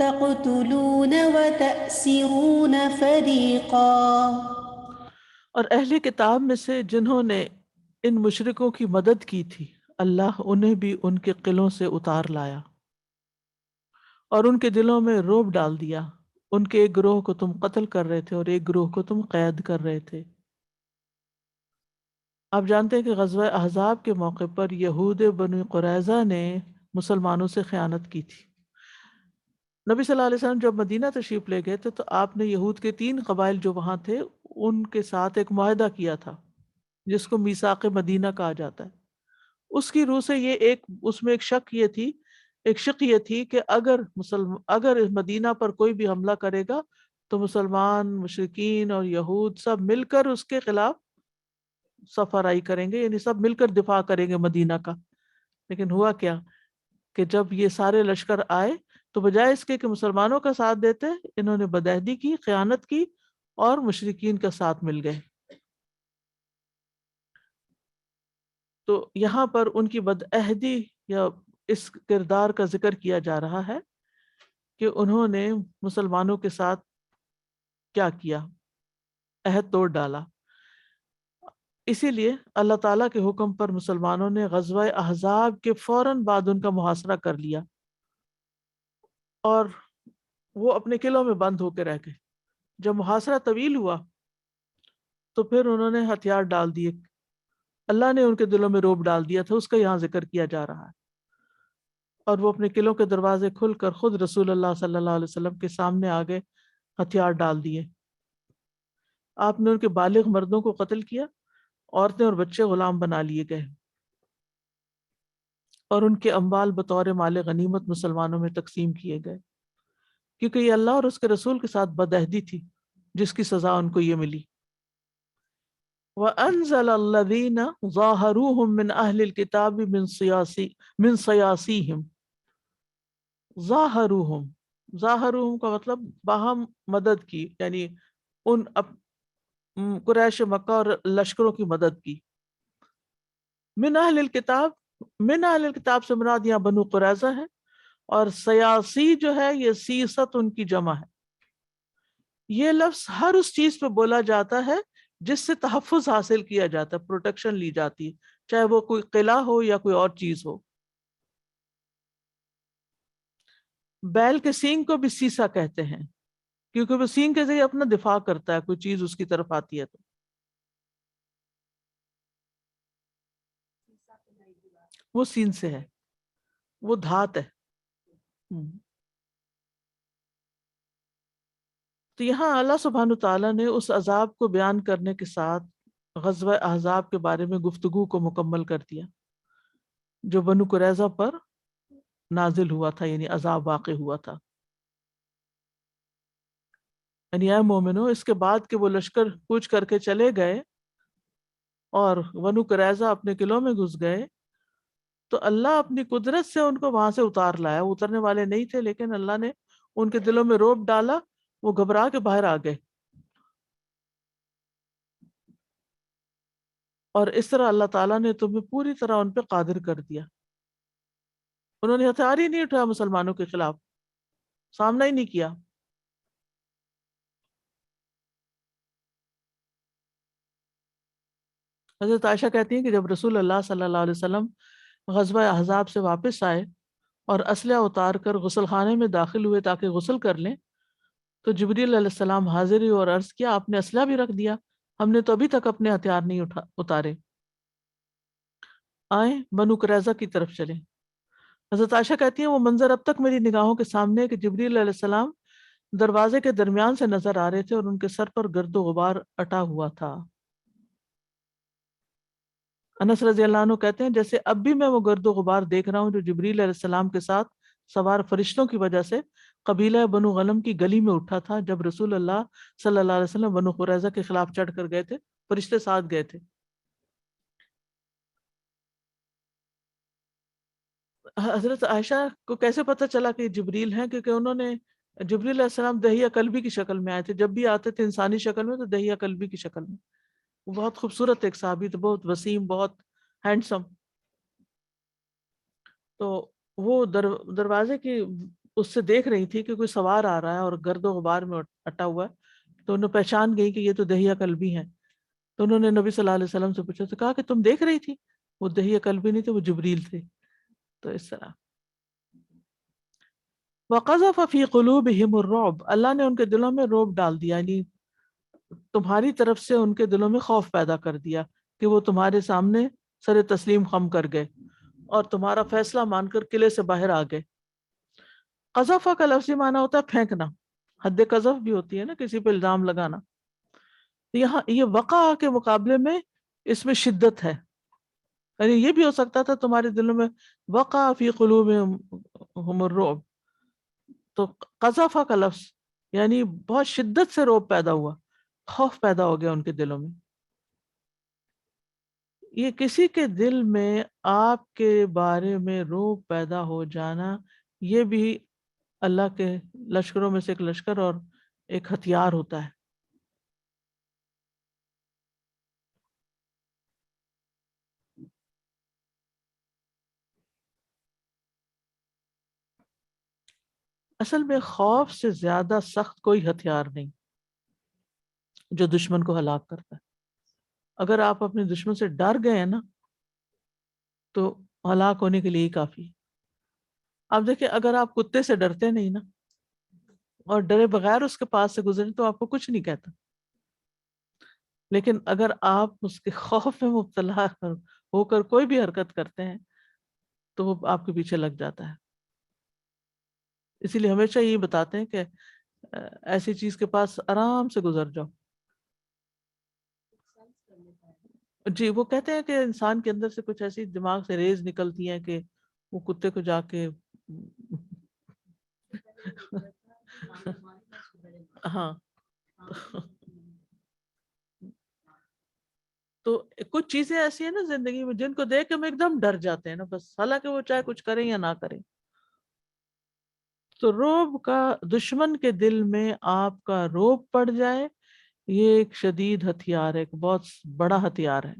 تقتلون وتأسرون فريقا. اور اہل کتاب میں سے جنہوں نے ان مشرکوں کی مدد کی تھی اللہ انہیں بھی ان کے قلعوں سے اتار لایا اور ان کے دلوں میں رعب ڈال دیا. ان کے ایک گروہ کو تم قتل کر رہے تھے اور ایک گروہ کو تم قید کر رہے تھے. آپ جانتے ہیں کہ غزوہ احزاب کے موقع پر یہود بنی قریظہ نے مسلمانوں سے خیانت کی تھی. نبی صلی اللہ علیہ وسلم جب مدینہ تشریف لے گئے تھے تو آپ نے یہود کے 3 قبائل جو وہاں تھے ان کے ساتھ ایک معاہدہ کیا تھا جس کو میثاق مدینہ کہا جاتا ہے. اس کی روح سے اس میں ایک شک یہ تھی کہ اگر مدینہ پر کوئی بھی حملہ کرے گا تو مسلمان مشرکین اور یہود سب مل کر اس کے خلاف صف آرائی کریں گے, یعنی سب مل کر دفاع کریں گے مدینہ کا. لیکن ہوا کیا کہ جب یہ سارے لشکر آئے تو بجائے اس کے کہ مسلمانوں کا ساتھ دیتے انہوں نے بدعہدی کی, خیانت کی اور مشرکین کا ساتھ مل گئے. تو یہاں پر ان کی بدعہدی یا اس کردار کا ذکر کیا جا رہا ہے کہ انہوں نے مسلمانوں کے ساتھ کیا کیا, عہد توڑ ڈالا. اسی لیے اللہ تعالیٰ کے حکم پر مسلمانوں نے غزوہ احزاب کے فوراً بعد ان کا محاصرہ کر لیا اور وہ اپنے قلعوں میں بند ہو کے رہ گئے. جب محاصرہ طویل ہوا تو پھر انہوں نے ہتھیار ڈال دیے. اللہ نے ان کے دلوں میں رعب ڈال دیا تھا, اس کا یہاں ذکر کیا جا رہا ہے. اور وہ اپنے قلعوں کے دروازے کھل کر خود رسول اللہ صلی اللہ علیہ وسلم کے سامنے آگے ہتھیار ڈال دیے. آپ نے ان کے بالغ مردوں کو قتل کیا, عورتیں اور بچے غلام بنا لیے گئے اور ان کے اموال بطور مال غنیمت مسلمانوں میں تقسیم کیے گئے, کیونکہ یہ اللہ اور اس کے رسول کے ساتھ بدعہدی تھی جس کی سزا ان کو یہ ملی. وَأَنزَلَ الَّذِينَ ظَاهَرُوهُم مِّنْ أَهْلِ الْكِتَابِ مِنْ صَيَاصِيهِمْ. ظَاهَرُوهُم کا مطلب باہم مدد کی, یعنی ان قریش مکہ اور لشکروں کی مدد کی. من اہل الکتاب سے مراد یہاں بنو قریظہ ہے, اور سیاسی جو ہے یہ سیست ان کی جمع ہے. یہ لفظ ہر اس چیز پہ بولا جاتا ہے جس سے تحفظ حاصل کیا جاتا ہے, پروٹیکشن لی جاتی ہے, چاہے وہ کوئی قلعہ ہو یا کوئی اور چیز ہو. بیل کے سینگ کو بھی سیسا کہتے ہیں کیونکہ وہ سینگ کے ذریعے اپنا دفاع کرتا ہے, کوئی چیز اس کی طرف آتی ہے تو. وہ سین سے ہے, وہ دھات ہے. تو یہاں اللہ سبحانہ تعالیٰ نے اس عذاب کو بیان کرنے کے ساتھ غزوہ احزاب کے بارے میں گفتگو کو مکمل کر دیا جو بنو قریظہ پر نازل ہوا تھا, یعنی عذاب واقع ہوا تھا. یعنی اے مومنو, اس کے بعد کہ وہ لشکر کوچ کر کے چلے گئے اور بنو قریظہ اپنے قلعوں میں گھس گئے تو اللہ اپنی قدرت سے ان کو وہاں سے اتار لایا. وہ اترنے والے نہیں تھے لیکن اللہ نے ان کے دلوں میں رعب ڈالا, وہ گھبرا کے باہر آ گئے. اور اس طرح اللہ تعالیٰ نے تمہیں پوری طرح ان پہ قادر کر دیا. انہوں نے ہتھیار ہی نہیں اٹھایا مسلمانوں کے خلاف, سامنا ہی نہیں کیا. حضرت عائشہ کہتی ہیں کہ جب رسول اللہ صلی اللہ علیہ وسلم غزوہ احزاب سے واپس آئے اور اسلحہ اتار کر غسل خانے میں داخل ہوئے تاکہ غسل کر لیں تو جبریل علیہ السلام حاضر ہوئے اور عرض کیا آپ نے اسلحہ بھی رکھ دیا؟ ہم نے تو ابھی تک اپنے ہتھیار نہیں اتارے. آئیں بنو قریظہ کی طرف چلیں. حضرت عائشہ کہتی ہیں وہ منظر اب تک میری نگاہوں کے سامنے ہے کہ جبریل علیہ السلام دروازے کے درمیان سے نظر آ رہے تھے اور ان کے سر پر گرد و غبار اٹا ہوا تھا. انس رضی اللہ عنہ کہتے ہیں جیسے اب بھی میں وہ گرد و غبار دیکھ رہا ہوں جو جبریل علیہ السلام کے ساتھ سوار فرشتوں کی وجہ سے قبیلہ بنو غنم کی گلی میں اٹھا تھا جب رسول اللہ صلی اللہ علیہ وسلم بنو قریظہ کے خلاف چڑھ کر گئے تھے. فرشتے ساتھ گئے تھے. حضرت عائشہ کو کیسے پتہ چلا کہ جبریل ہیں؟ کیونکہ انہوں نے جبریل علیہ السلام دہیہ کلبی کی شکل میں آئے تھے. جب بھی آتے تھے انسانی شکل میں تو دہیہ کلبی کی شکل میں. وہ بہت خوبصورت ایک صحابی تھے, بہت وسیم, بہت ہینڈسم. تو وہ دروازے کی اس سے دیکھ رہی تھی کہ کوئی سوار آ رہا ہے اور گرد و غبار میں اٹا ہوا ہے. تو انہوں پہچان گئی کہ یہ تو دہیہ کلبی ہیں. تو انہوں نے نبی صلی اللہ علیہ وسلم سے پوچھا, تو کہا کہ تم دیکھ رہی تھی؟ وہ دہیہ کلبی نہیں تھے, وہ جبریل تھے. تو اس طرح وَقَذَفَ فِي قُلُوبِهِمُ الرُّعْبَ, اللہ نے ان کے دلوں میں رعب ڈال دیا, یعنی تمہاری طرف سے ان کے دلوں میں خوف پیدا کر دیا کہ وہ تمہارے سامنے سر تسلیم خم کر گئے اور تمہارا فیصلہ مان کر قلعے سے باہر آ گئے. قذف کا لفظی معنی ہوتا ہے پھینکنا, حد قذف بھی ہوتی ہے نا, کسی پہ الزام لگانا. یہاں یہ وقع کے مقابلے میں اس میں شدت ہے, یعنی یہ بھی ہو سکتا تھا تمہارے دلوں میں وقع فی قلوبہم الرعب. تو قذف کا لفظ یعنی بہت شدت سے رعب پیدا ہوا, خوف پیدا ہو گیا ان کے دلوں میں. یہ کسی کے دل میں آپ کے بارے میں رعب پیدا ہو جانا, یہ بھی اللہ کے لشکروں میں سے ایک لشکر اور ایک ہتھیار ہوتا ہے. اصل میں خوف سے زیادہ سخت کوئی ہتھیار نہیں جو دشمن کو ہلاک کرتا ہے. اگر آپ اپنے دشمن سے ڈر گئے ہیں نا تو ہلاک ہونے کے لیے ہی کافی ہے. آپ دیکھیں اگر آپ کتے سے ڈرتے نہیں نا اور ڈرے بغیر اس کے پاس سے گزرے تو آپ کو کچھ نہیں کہتا, لیکن اگر آپ اس کے خوف میں مبتلا ہو کر کوئی بھی حرکت کرتے ہیں تو وہ آپ کے پیچھے لگ جاتا ہے. اسی لیے ہمیشہ یہی بتاتے ہیں کہ ایسی چیز کے پاس آرام سے گزر جاؤ. جی, وہ کہتے ہیں کہ انسان کے اندر سے کچھ ایسی دماغ سے ریز نکلتی ہیں کہ وہ کتے کو جا کے ہاں تو کچھ چیزیں ایسی ہیں نا زندگی میں جن کو دیکھ کے ہم ایک دم ڈر جاتے ہیں نا بس, حالانکہ وہ چاہے کچھ کریں یا نہ کریں. تو رعب کا دشمن کے دل میں آپ کا رعب پڑ جائے, یہ ایک شدید ہتھیار ہے, ایک بہت بڑا ہتھیار ہے.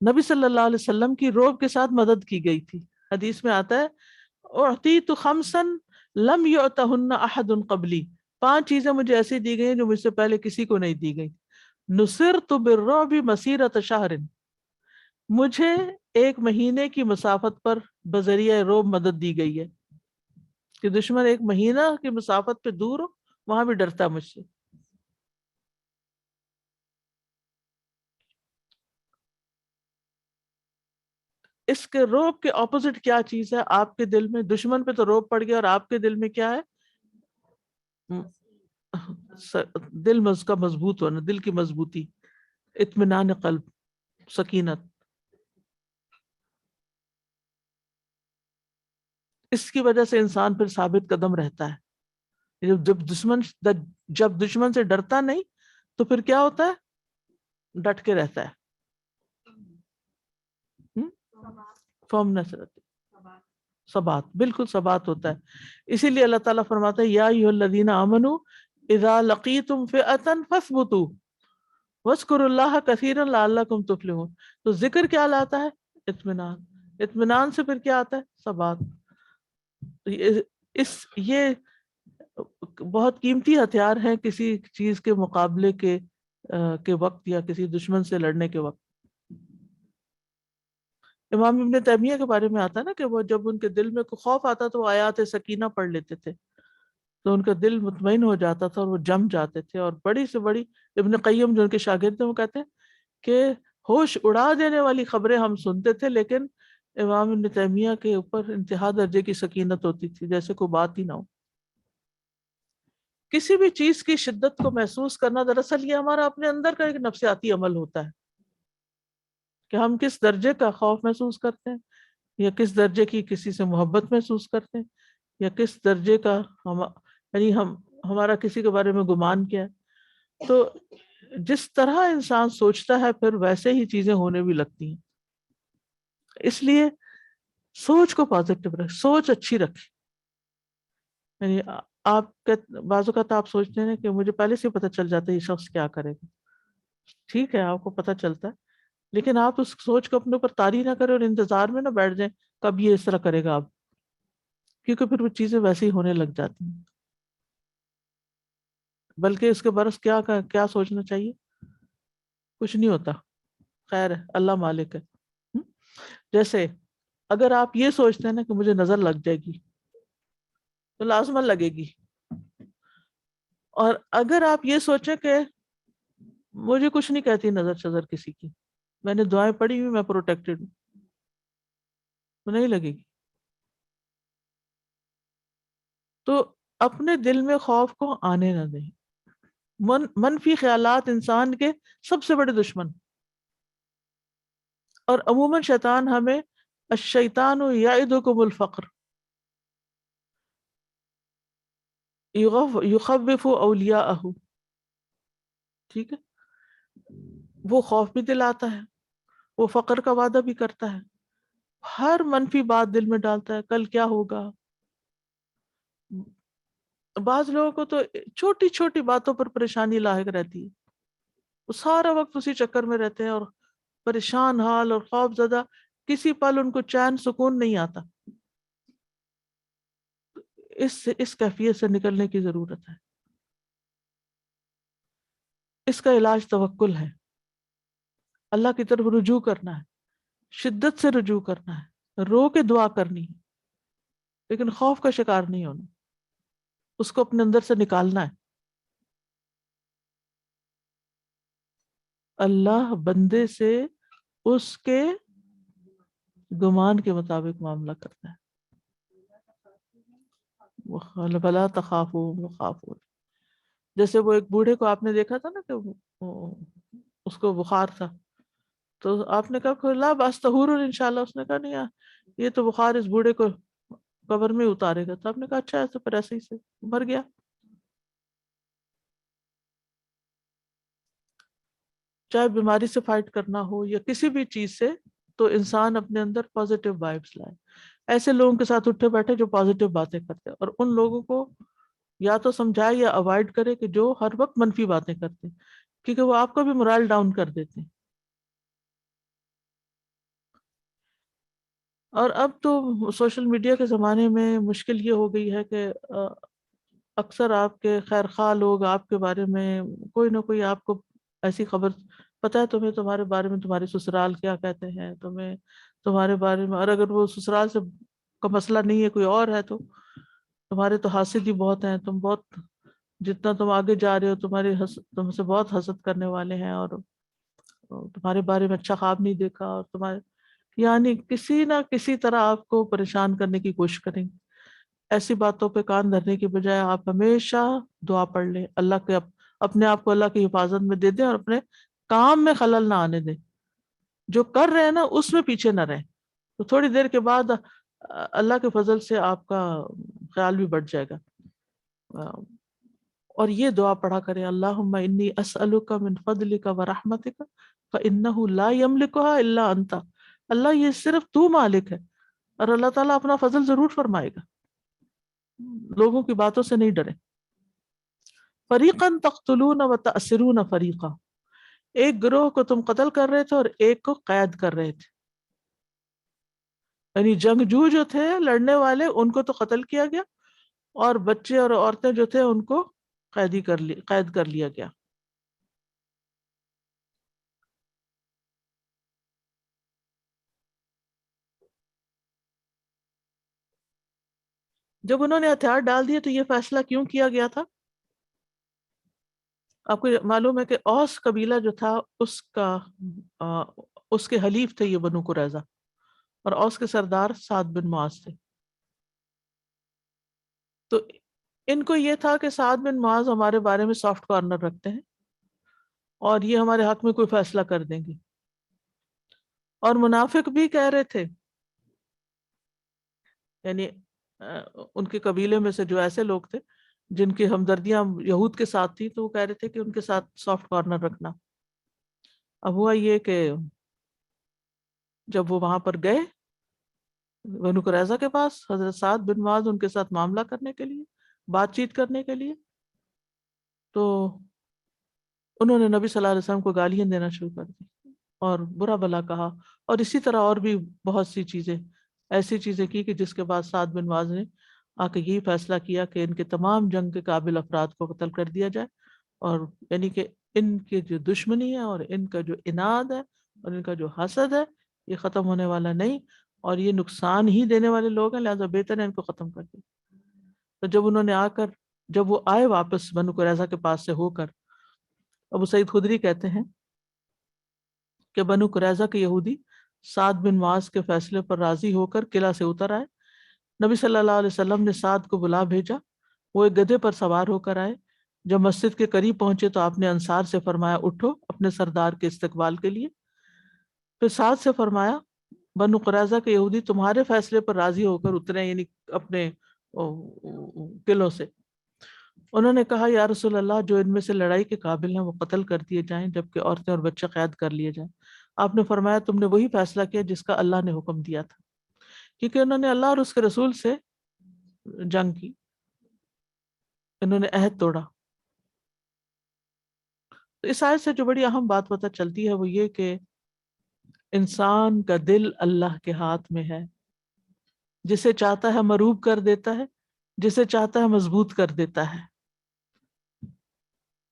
نبی صلی اللہ علیہ وسلم کی رعب کے ساتھ مدد کی گئی تھی. حدیث میں آتا ہے اعطیت خمسا لم یعطہن احد قبلی, 5 چیزیں مجھے ایسی دی گئی جو مجھ سے پہلے کسی کو نہیں دی گئی. نصرت بالرعب مسیرۃ شہر, مجھے 1 مہینے کی مسافت پر بذریعہ رعب مدد دی گئی ہے کہ دشمن 1 مہینہ کی مسافت پہ دور ہو وہاں بھی ڈرتا مجھ سے. اس کے رعب کے اپوزٹ کیا چیز ہے آپ کے دل میں؟ دشمن پہ تو رعب پڑ گیا اور آپ کے دل میں کیا ہے؟ دل کا مضبوط ہونا, دل کی مضبوطی, اطمینان قلب, سکینت. اس کی وجہ سے انسان پھر ثابت قدم رہتا ہے. جب دشمن سے ڈرتا نہیں تو پھر کیا ہوتا ہے؟ ڈٹ کے رہتا ہے, فارمنس رہتی, ثبات, بالکل ثبات ہوتا ہے. اسی لیے اللہ تعالیٰ فرماتا ہے یا ایھا الذین آمنوا اذا لقیتم فئۃ فاثبتوا واذکروا اللہ کثیرا لعلکم تفلحون. تو ذکر کیا لاتا ہے؟ اطمینان. اطمینان سے پھر کیا آتا ہے؟ ثبات. یہ بہت قیمتی ہتھیار ہے کسی چیز کے مقابلے کے وقت یا کسی دشمن سے لڑنے کے وقت. امام ابن تیمیہ کے بارے میں آتا ہے نا کہ وہ جب ان کے دل میں کوئی خوف آتا تو وہ آیات سکینہ پڑھ لیتے تھے تو ان کا دل مطمئن ہو جاتا تھا اور وہ جم جاتے تھے. اور بڑی سے بڑی ابن قیم جو ان کے شاگرد ہیں وہ کہتے ہیں کہ ہوش اڑا دینے والی خبریں ہم سنتے تھے لیکن امام ابن تیمیہ کے اوپر انتہا درجے کی سکینت ہوتی تھی، جیسے کوئی بات ہی نہ ہو. کسی بھی چیز کی شدت کو محسوس کرنا دراصل یہ ہمارا اپنے اندر کا ایک نفسیاتی عمل ہوتا ہے کہ ہم کس درجے کا خوف محسوس کرتے ہیں، یا کس درجے کی کسی سے محبت محسوس کرتے ہیں، یا کس درجے کا یعنی ہمارا کسی کے بارے میں گمان کیا ہے. تو جس طرح انسان سوچتا ہے پھر ویسے ہی چیزیں ہونے بھی لگتی ہیں. اس لیے سوچ کو پازیٹیو رکھ، سوچ اچھی رکھیں. یعنی آپ بعض اوقات آپ سوچتے ہیں کہ مجھے پہلے سے پتہ چل جاتا ہے یہ شخص کیا کرے گا. ٹھیک ہے، آپ کو پتہ چلتا ہے، لیکن آپ اس سوچ کو اپنے اوپر طاری نہ کریں اور انتظار میں نہ بیٹھ جائیں کب یہ اس طرح کرے گا آپ، کیونکہ پھر وہ چیزیں ویسے ہی ہونے لگ جاتی ہیں. بلکہ اس کے برعکس کیا سوچنا چاہیے، کچھ نہیں ہوتا، خیر ہے، اللہ مالک ہے. جیسے اگر آپ یہ سوچتے ہیں نا کہ مجھے نظر لگ جائے گی تو لازمن لگے گی، اور اگر آپ یہ سوچیں کہ مجھے کچھ نہیں کہتی نظر شظر کسی کی، میں نے دعائیں پڑھی ہوئی، میں پروٹیکٹڈ ہوں، تو نہیں لگے گی. تو اپنے دل میں خوف کو آنے نہ دیں. منفی خیالات انسان کے سب سے بڑے دشمن، اور عموماً شیطان ہمیں الشیطان یعدکم الفقر یخوف اولیاءہ، ٹھیک ہے، وہ خوف بھی دلاتا ہے، وہ فقر کا وعدہ بھی کرتا ہے، ہر منفی بات دل میں ڈالتا ہے، کل کیا ہوگا. بعض لوگوں کو تو چھوٹی چھوٹی باتوں پر پریشانی لاحق رہتی ہے، وہ سارا وقت اسی چکر میں رہتے ہیں اور پریشان حال اور خوف زدہ، کسی پل ان کو چین سکون نہیں آتا. اس کیفیت سے نکلنے کی ضرورت ہے. اس کا علاج توکل ہے، اللہ کی طرف رجوع کرنا ہے، شدت سے رجوع کرنا ہے، رو کے دعا کرنی ہے، لیکن خوف کا شکار نہیں ہونا، اس کو اپنے اندر سے نکالنا ہے. اللہ بندے سے اس کے گمان کے مطابق معاملہ کرتا ہے. بلا تخافوا وخافون، جیسے وہ ایک بوڑھے کو آپ نے دیکھا تھا نا کہ اس کو بخار تھا، تو آپ نے کہا لا باس طہور انشاءاللہ، اس نے کہا نہیں، یہ تو بخار اس بوڑھے کو قبر میں اتارے گا. تو آپ نے کہا اچھا ایسے پر ایسے ہی سے مر گیا. چاہے بیماری سے فائٹ کرنا ہو یا کسی بھی چیز سے، تو انسان اپنے اندر پازیٹیو وائبس لائے. ایسے لوگوں کے ساتھ اٹھے بیٹھے جو پازیٹیو باتیں کرتے ہیں، اور ان لوگوں کو یا تو سمجھائے یا اوائڈ کرے کہ جو ہر وقت منفی باتیں کرتے ہیں، کیونکہ وہ آپ کا بھی morale ڈاؤن کر دیتے ہیں. اور اب تو سوشل میڈیا کے زمانے میں مشکل یہ ہو گئی ہے کہ اکثر آپ کے خیر خواہ لوگ آپ کے بارے میں کوئی نہ کوئی آپ کو ایسی خبر، پتہ ہے تمہیں تمہارے بارے میں تمہارے سسرال کیا کہتے ہیں، تمہیں تمہارے بارے میں، اور اگر وہ سسرال سے کا مسئلہ نہیں ہے کوئی اور ہے تو تمہارے تو حاسد ہی بہت ہیں، تم بہت جتنا تم آگے جا رہے ہو تم سے بہت حسد کرنے والے ہیں، اور تمہارے بارے میں اچھا خواب نہیں دیکھا، اور تمہارے یعنی کسی نہ کسی طرح آپ کو پریشان کرنے کی کوشش کریں گے. ایسی باتوں پہ کان دھرنے کی بجائے آپ ہمیشہ دعا پڑھ لیں، اللہ کے اپنے آپ کو اللہ کی حفاظت میں دے دیں، اور اپنے کام میں خلل نہ آنے دیں. جو کر رہے ہیں نا اس میں پیچھے نہ رہیں، تو تھوڑی دیر کے بعد اللہ کے فضل سے آپ کا خیال بھی بڑھ جائے گا. اور یہ دعا پڑھا کریں، اللہم انی اسألک من فضلک ورحمتک فإنہ لا یملکها الا انت. اللہ یہ صرف تو مالک ہے، اور اللہ تعالیٰ اپنا فضل ضرور فرمائے گا. لوگوں کی باتوں سے نہیں ڈریں. فریقا تقتلون وتأسرون فریقا، ایک گروہ کو تم قتل کر رہے تھے اور ایک کو قید کر رہے تھے. یعنی جنگجو جو تھے لڑنے والے ان کو تو قتل کیا گیا، اور بچے اور عورتیں جو تھے ان کو قید کر لیا گیا. جب انہوں نے ہتھیار ڈال دیے تو یہ فیصلہ کیوں کیا گیا تھا؟ آپ کو معلوم ہے کہ اوس قبیلہ جو تھا اس کے حلیف تھے یہ بنو قریظہ، اور اوس کے سردار سعد بن معاذ تھے. تو ان کو یہ تھا کہ سعد بن معاذ ہمارے بارے میں سافٹ کارنر رکھتے ہیں اور یہ ہمارے حق میں کوئی فیصلہ کر دیں گے. اور منافق بھی کہہ رہے تھے، یعنی ان کے قبیلے میں سے جو ایسے لوگ تھے جن کی ہمدردیاں یہود کے ساتھ تھی، تو وہ کہہ رہے تھے کہ ان کے ساتھ سافٹ کارنر رکھنا. اب ہوا یہ کہ جب وہ وہاں پر گئے بنو قریظہ کے پاس، حضرت سعد بن معاذ ان کے ساتھ معاملہ کرنے کے لیے، بات چیت کرنے کے لیے، تو انہوں نے نبی صلی اللہ علیہ وسلم کو گالیاں دینا شروع کر دی اور برا بھلا کہا، اور اسی طرح اور بھی بہت سی چیزیں، ایسی چیزیں کی کہ جس کے بعد سعد بن معاذ نے آ کے یہی فیصلہ کیا کہ ان کے تمام جنگ کے قابل افراد کو قتل کر دیا جائے، اور یعنی کہ ان کی جو دشمنی ہے اور ان کا جو عناد ہے اور ان کا جو حسد ہے یہ ختم ہونے والا نہیں، اور یہ نقصان ہی دینے والے لوگ ہیں، لہٰذا بہتر ہے ان کو ختم کر دیں. تو جب انہوں نے جب وہ آئے واپس بنو قریظہ کے پاس سے ہو کر، ابو سعید خدری کہتے ہیں کہ بنو قریظہ کے یہودی سعد بن معاذ کے فیصلے پر راضی ہو کر قلعہ سے اتر آئے. نبی صلی اللہ علیہ وسلم نے سعد کو بلا بھیجا، وہ ایک گدھے پر سوار ہو کر آئے. جب مسجد کے قریب پہنچے تو آپ نے انصار سے فرمایا اٹھو اپنے سردار کے استقبال کے لیے. پھر سعد سے فرمایا بنو قریظہ کے یہودی تمہارے فیصلے پر راضی ہو کر اترے، یعنی اپنے قلعوں سے. انہوں نے کہا یا رسول اللہ، جو ان میں سے لڑائی کے قابل ہیں وہ قتل کر دیے جائیں، جبکہ عورتیں اور بچے قید کر لیے جائیں. آپ نے فرمایا تم نے وہی فیصلہ کیا جس کا اللہ نے حکم دیا تھا، کیونکہ انہوں نے اللہ اور اس کے رسول سے جنگ کی، انہوں نے عہد توڑا. تو اس آیت سے جو بڑی اہم بات پتہ چلتی ہے وہ یہ کہ انسان کا دل اللہ کے ہاتھ میں ہے، جسے چاہتا ہے مروب کر دیتا ہے، جسے چاہتا ہے مضبوط کر دیتا ہے.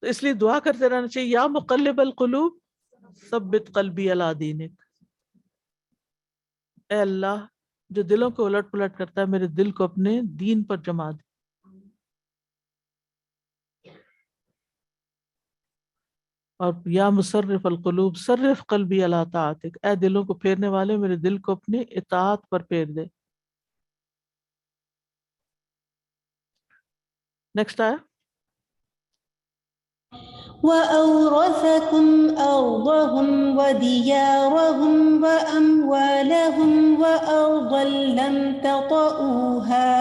تو اس لیے دعا کرتے رہنا چاہیے، یا مقلب القلوب ثبت قلبی علی دینک. اے اللہ جو دلوں کو الٹ پلٹ کرتا ہے، میرے دل کو اپنے دین پر جما دے. اور یا مصرف القلوب صرف قلبی علی طاعتک، اے دلوں کو پھیرنے والے میرے دل کو اپنے اطاعت پر پھیر دے. نیکسٹ آیا. وأورثكم أرضهم وديارهم وأموالهم وأرضا لم تطئوها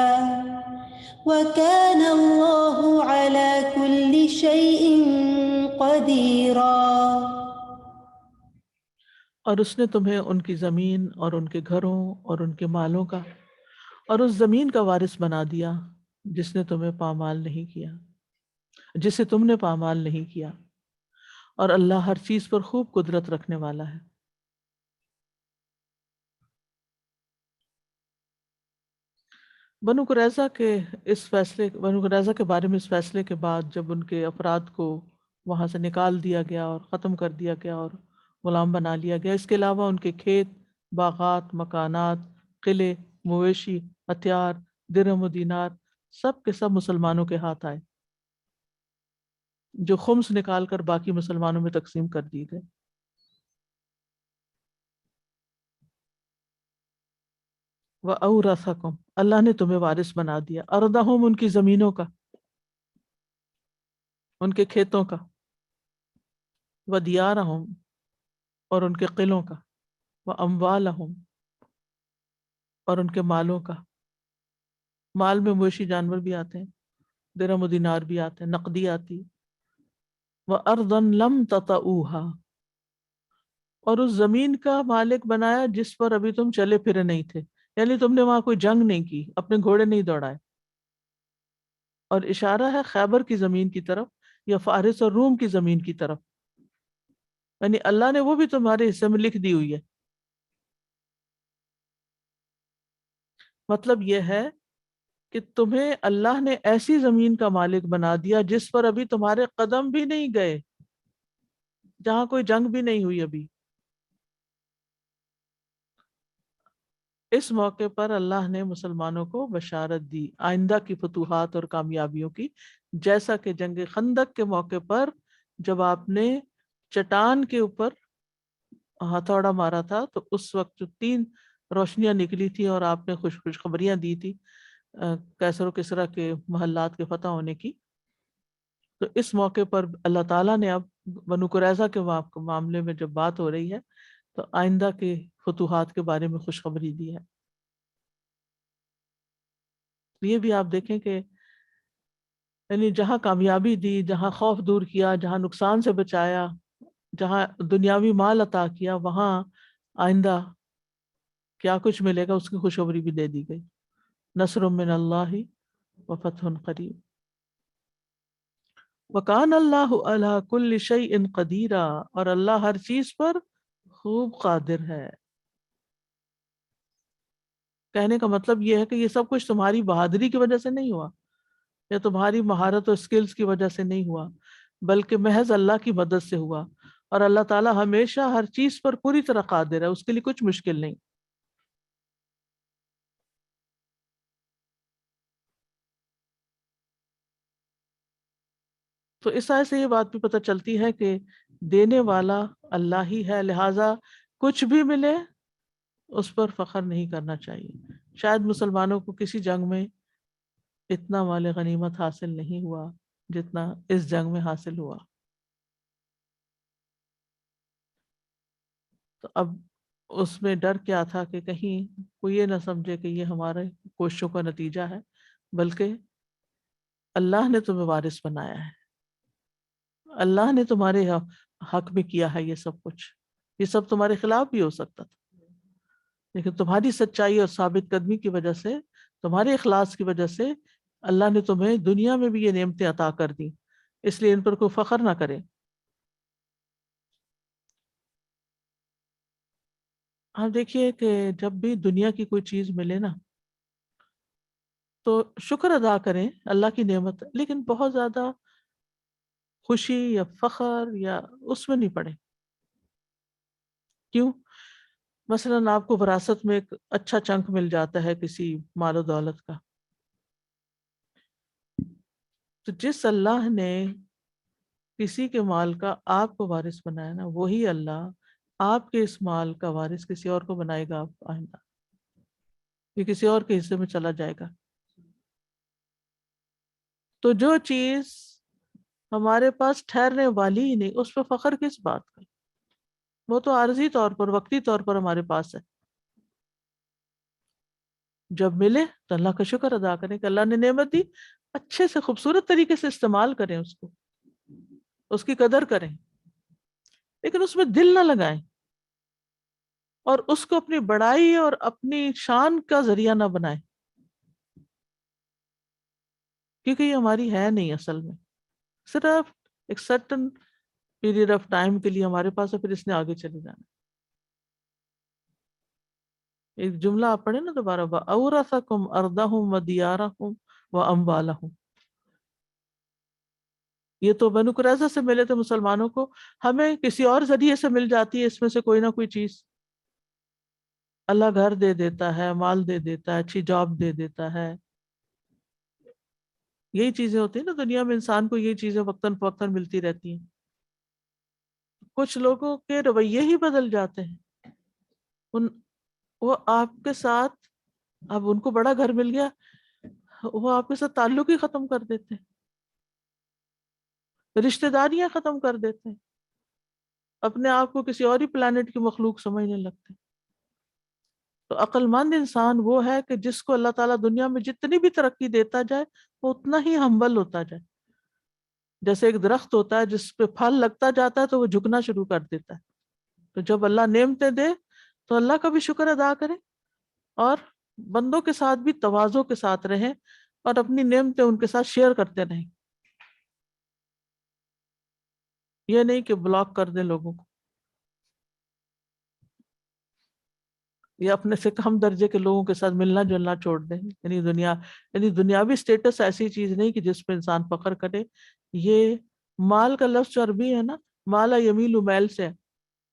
وكان الله على كل شيء قديرا. اور اس نے تمہیں ان کی زمین اور ان کے گھروں اور ان کے مالوں کا اور اس زمین کا وارث بنا دیا جس نے تمہیں پامال نہیں کیا، جسے تم نے پامال نہیں کیا، اور اللہ ہر چیز پر خوب قدرت رکھنے والا ہے. بنو قریظہ کے بارے میں اس فیصلے کے بعد جب ان کے افراد کو وہاں سے نکال دیا گیا اور ختم کر دیا گیا اور غلام بنا لیا گیا، اس کے علاوہ ان کے کھیت، باغات، مکانات، قلعے، مویشی، ہتھیار، درہم و دینار سب کے سب مسلمانوں کے ہاتھ آئے، جو خمس نکال کر باقی مسلمانوں میں تقسیم کر دیے گئے. وَأَوْرَثَكُمْ، اللہ نے تمہیں وارث بنا دیا، أَرْضَهُمْ ان کی زمینوں کا، ان کے کھیتوں کا، وَدِيَارَهُمْ اور ان کے قلعوں کا، وَأَمْوَالَهُمْ اور ان کے مالوں کا. مال میں مویشی جانور بھی آتے ہیں، درہم و دینار بھی آتے ہیں، نقدی آتی. وَأَرْضًا لَمْ تَطَئُوهَا اور اس زمین کا مالک بنایا جس پر ابھی تم چلے پھرے نہیں تھے، یعنی تم نے وہاں کوئی جنگ نہیں کی، اپنے گھوڑے نہیں دوڑائے. اور اشارہ ہے خیبر کی زمین کی طرف یا فارس اور روم کی زمین کی طرف، یعنی اللہ نے وہ بھی تمہارے حصے میں لکھ دی ہوئی ہے. مطلب یہ ہے کہ تمہیں اللہ نے ایسی زمین کا مالک بنا دیا جس پر ابھی تمہارے قدم بھی نہیں گئے، جہاں کوئی جنگ بھی نہیں ہوئی ابھی. اس موقع پر اللہ نے مسلمانوں کو بشارت دی آئندہ کی فتوحات اور کامیابیوں کی، جیسا کہ جنگ خندق کے موقع پر جب آپ نے چٹان کے اوپر ہتھوڑا مارا تھا تو اس وقت جو 3 روشنیاں نکلی تھی اور آپ نے خوشخبریاں دی تھی کیسر و کسرا کے محلات کے فتح ہونے کی، تو اس موقع پر اللہ تعالیٰ نے اب بنو قریظہ کے معاملے میں جب بات ہو رہی ہے تو آئندہ کے فتوحات کے بارے میں خوشخبری دی ہے۔ یہ بھی آپ دیکھیں کہ یعنی جہاں کامیابی دی، جہاں خوف دور کیا، جہاں نقصان سے بچایا، جہاں دنیاوی مال عطا کیا، وہاں آئندہ کیا کچھ ملے گا اس کی خوشخبری بھی دے دی گئی۔ نصر من اللہ و فتح قریب وکان اللہ علی کل شیء قدیرا، اور اللہ ہر چیز پر خوب قادر ہے۔ کہنے کا مطلب یہ ہے کہ یہ سب کچھ تمہاری بہادری کی وجہ سے نہیں ہوا یا تمہاری مہارت اور سکلز کی وجہ سے نہیں ہوا، بلکہ محض اللہ کی مدد سے ہوا، اور اللہ تعالیٰ ہمیشہ ہر چیز پر پوری طرح قادر ہے، اس کے لیے کچھ مشکل نہیں۔ تو اس آیت سے یہ بات بھی پتہ چلتی ہے کہ دینے والا اللہ ہی ہے، لہٰذا کچھ بھی ملے اس پر فخر نہیں کرنا چاہیے۔ شاید مسلمانوں کو کسی جنگ میں اتنا مال غنیمت حاصل نہیں ہوا جتنا اس جنگ میں حاصل ہوا۔ تو اب اس میں ڈر کیا تھا کہ کہیں کوئی یہ نہ سمجھے کہ یہ ہمارے کوششوں کا نتیجہ ہے، بلکہ اللہ نے تمہیں وارث بنایا ہے، اللہ نے تمہارے حق میں کیا ہے یہ سب کچھ، یہ سب تمہارے خلاف بھی ہو سکتا تھا، لیکن تمہاری سچائی اور ثابت قدمی کی وجہ سے، تمہارے اخلاص کی وجہ سے اللہ نے تمہیں دنیا میں بھی یہ نعمتیں عطا کر دی، اس لیے ان پر کوئی فخر نہ کرے۔ آپ دیکھیے کہ جب بھی دنیا کی کوئی چیز ملے نا تو شکر ادا کریں اللہ کی نعمت، لیکن بہت زیادہ خوشی یا فخر یا اس میں نہیں پڑے۔ کیوں؟ مثلاً آپ کو وراثت میں ایک اچھا چنک مل جاتا ہے کسی مال و دولت کا، تو جس اللہ نے کسی کے مال کا آپ کو وارث بنایا نا، وہی اللہ آپ کے اس مال کا وارث کسی اور کو بنائے گا آئندہ، یہ کسی اور کے حصے میں چلا جائے گا۔ تو جو چیز ہمارے پاس ٹھہرنے والی ہی نہیں، اس پہ فخر کس بات کا؟ وہ تو عارضی طور پر، وقتی طور پر ہمارے پاس ہے، جب ملے تو اللہ کا شکر ادا کریں کہ اللہ نے نعمت دی، اچھے سے خوبصورت طریقے سے استعمال کریں اس کو، اس کی قدر کریں، لیکن اس میں دل نہ لگائیں اور اس کو اپنی بڑائی اور اپنی شان کا ذریعہ نہ بنائیں، کیونکہ یہ ہماری ہے نہیں اصل میں، صرف ایک سرٹن پیریڈ آف ٹائم کے لیے ہمارے پاس ہے، پھر اس نے آگے چلے جانا۔ ایک جملہ آپ پڑھیں نا دوبارہ، وَأَوْرَثَكُمْ أَرْضَهُمْ وَدِيَارَهُمْ وَأَمْوَالَهُمْ، یہ تو بنو قریظہ سے ملے تھے مسلمانوں کو، ہمیں کسی اور ذریعے سے مل جاتی ہے اس میں سے کوئی نہ کوئی چیز۔ اللہ گھر دے دیتا ہے، مال دے دیتا ہے، اچھی جاب دے دیتا ہے، یہی چیزیں ہوتی ہیں نا دنیا میں، انسان کو یہی چیزیں وقتاً فوقتاً ملتی رہتی ہیں۔ کچھ لوگوں کے رویے ہی بدل جاتے ہیں، وہ آپ کے ساتھ، اب ان کو بڑا گھر مل گیا، وہ آپ کے ساتھ تعلق ہی ختم کر دیتے ہیں، رشتہ داریاں ختم کر دیتے ہیں، اپنے آپ کو کسی اور ہی پلانٹ کی مخلوق سمجھنے لگتے ہیں۔ تو عقل مند انسان وہ ہے کہ جس کو اللہ تعالیٰ دنیا میں جتنی بھی ترقی دیتا جائے وہ اتنا ہی ہمبل ہوتا جائے۔ جیسے ایک درخت ہوتا ہے جس پہ پھل لگتا جاتا ہے تو وہ جھکنا شروع کر دیتا ہے، تو جب اللہ نعمتیں دے تو اللہ کا بھی شکر ادا کریں اور بندوں کے ساتھ بھی تواضع کے ساتھ رہیں اور اپنی نعمتیں ان کے ساتھ شیئر کرتے رہیں، یہ نہیں کہ بلاک کر دیں لوگوں کو یا اپنے سے کم درجے کے لوگوں کے ساتھ ملنا جلنا چھوڑ دیں۔ یعنی دنیاوی سٹیٹس ایسی چیز نہیں کہ جس پہ انسان فخر کرے۔ یہ مال کا لفظ جو عربی ہے نا، مالا یمیل میل سے،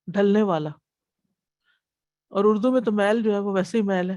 ڈھلنے والا، اور اردو میں تو میل جو ہے وہ ویسے ہی میل ہے،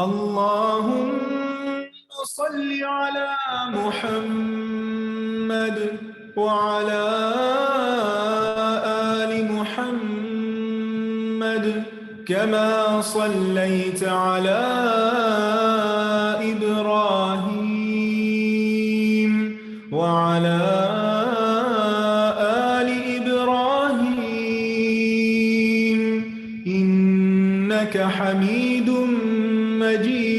اللهم صل على محمد وعلى آل محمد كما صليت على إبراهيم وعلى آل إبراهيم إنك حميد مجيد.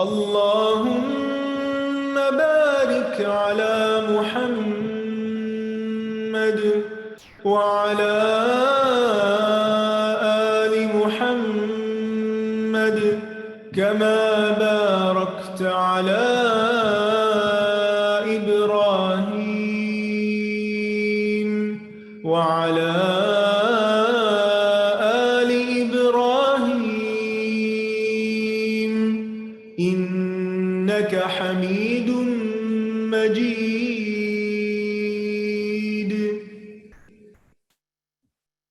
اللهم بارك على محمد وعلى آل محمد كما باركت على إبراهيم وعلى آل إبراهيم إنك حميد مجيد.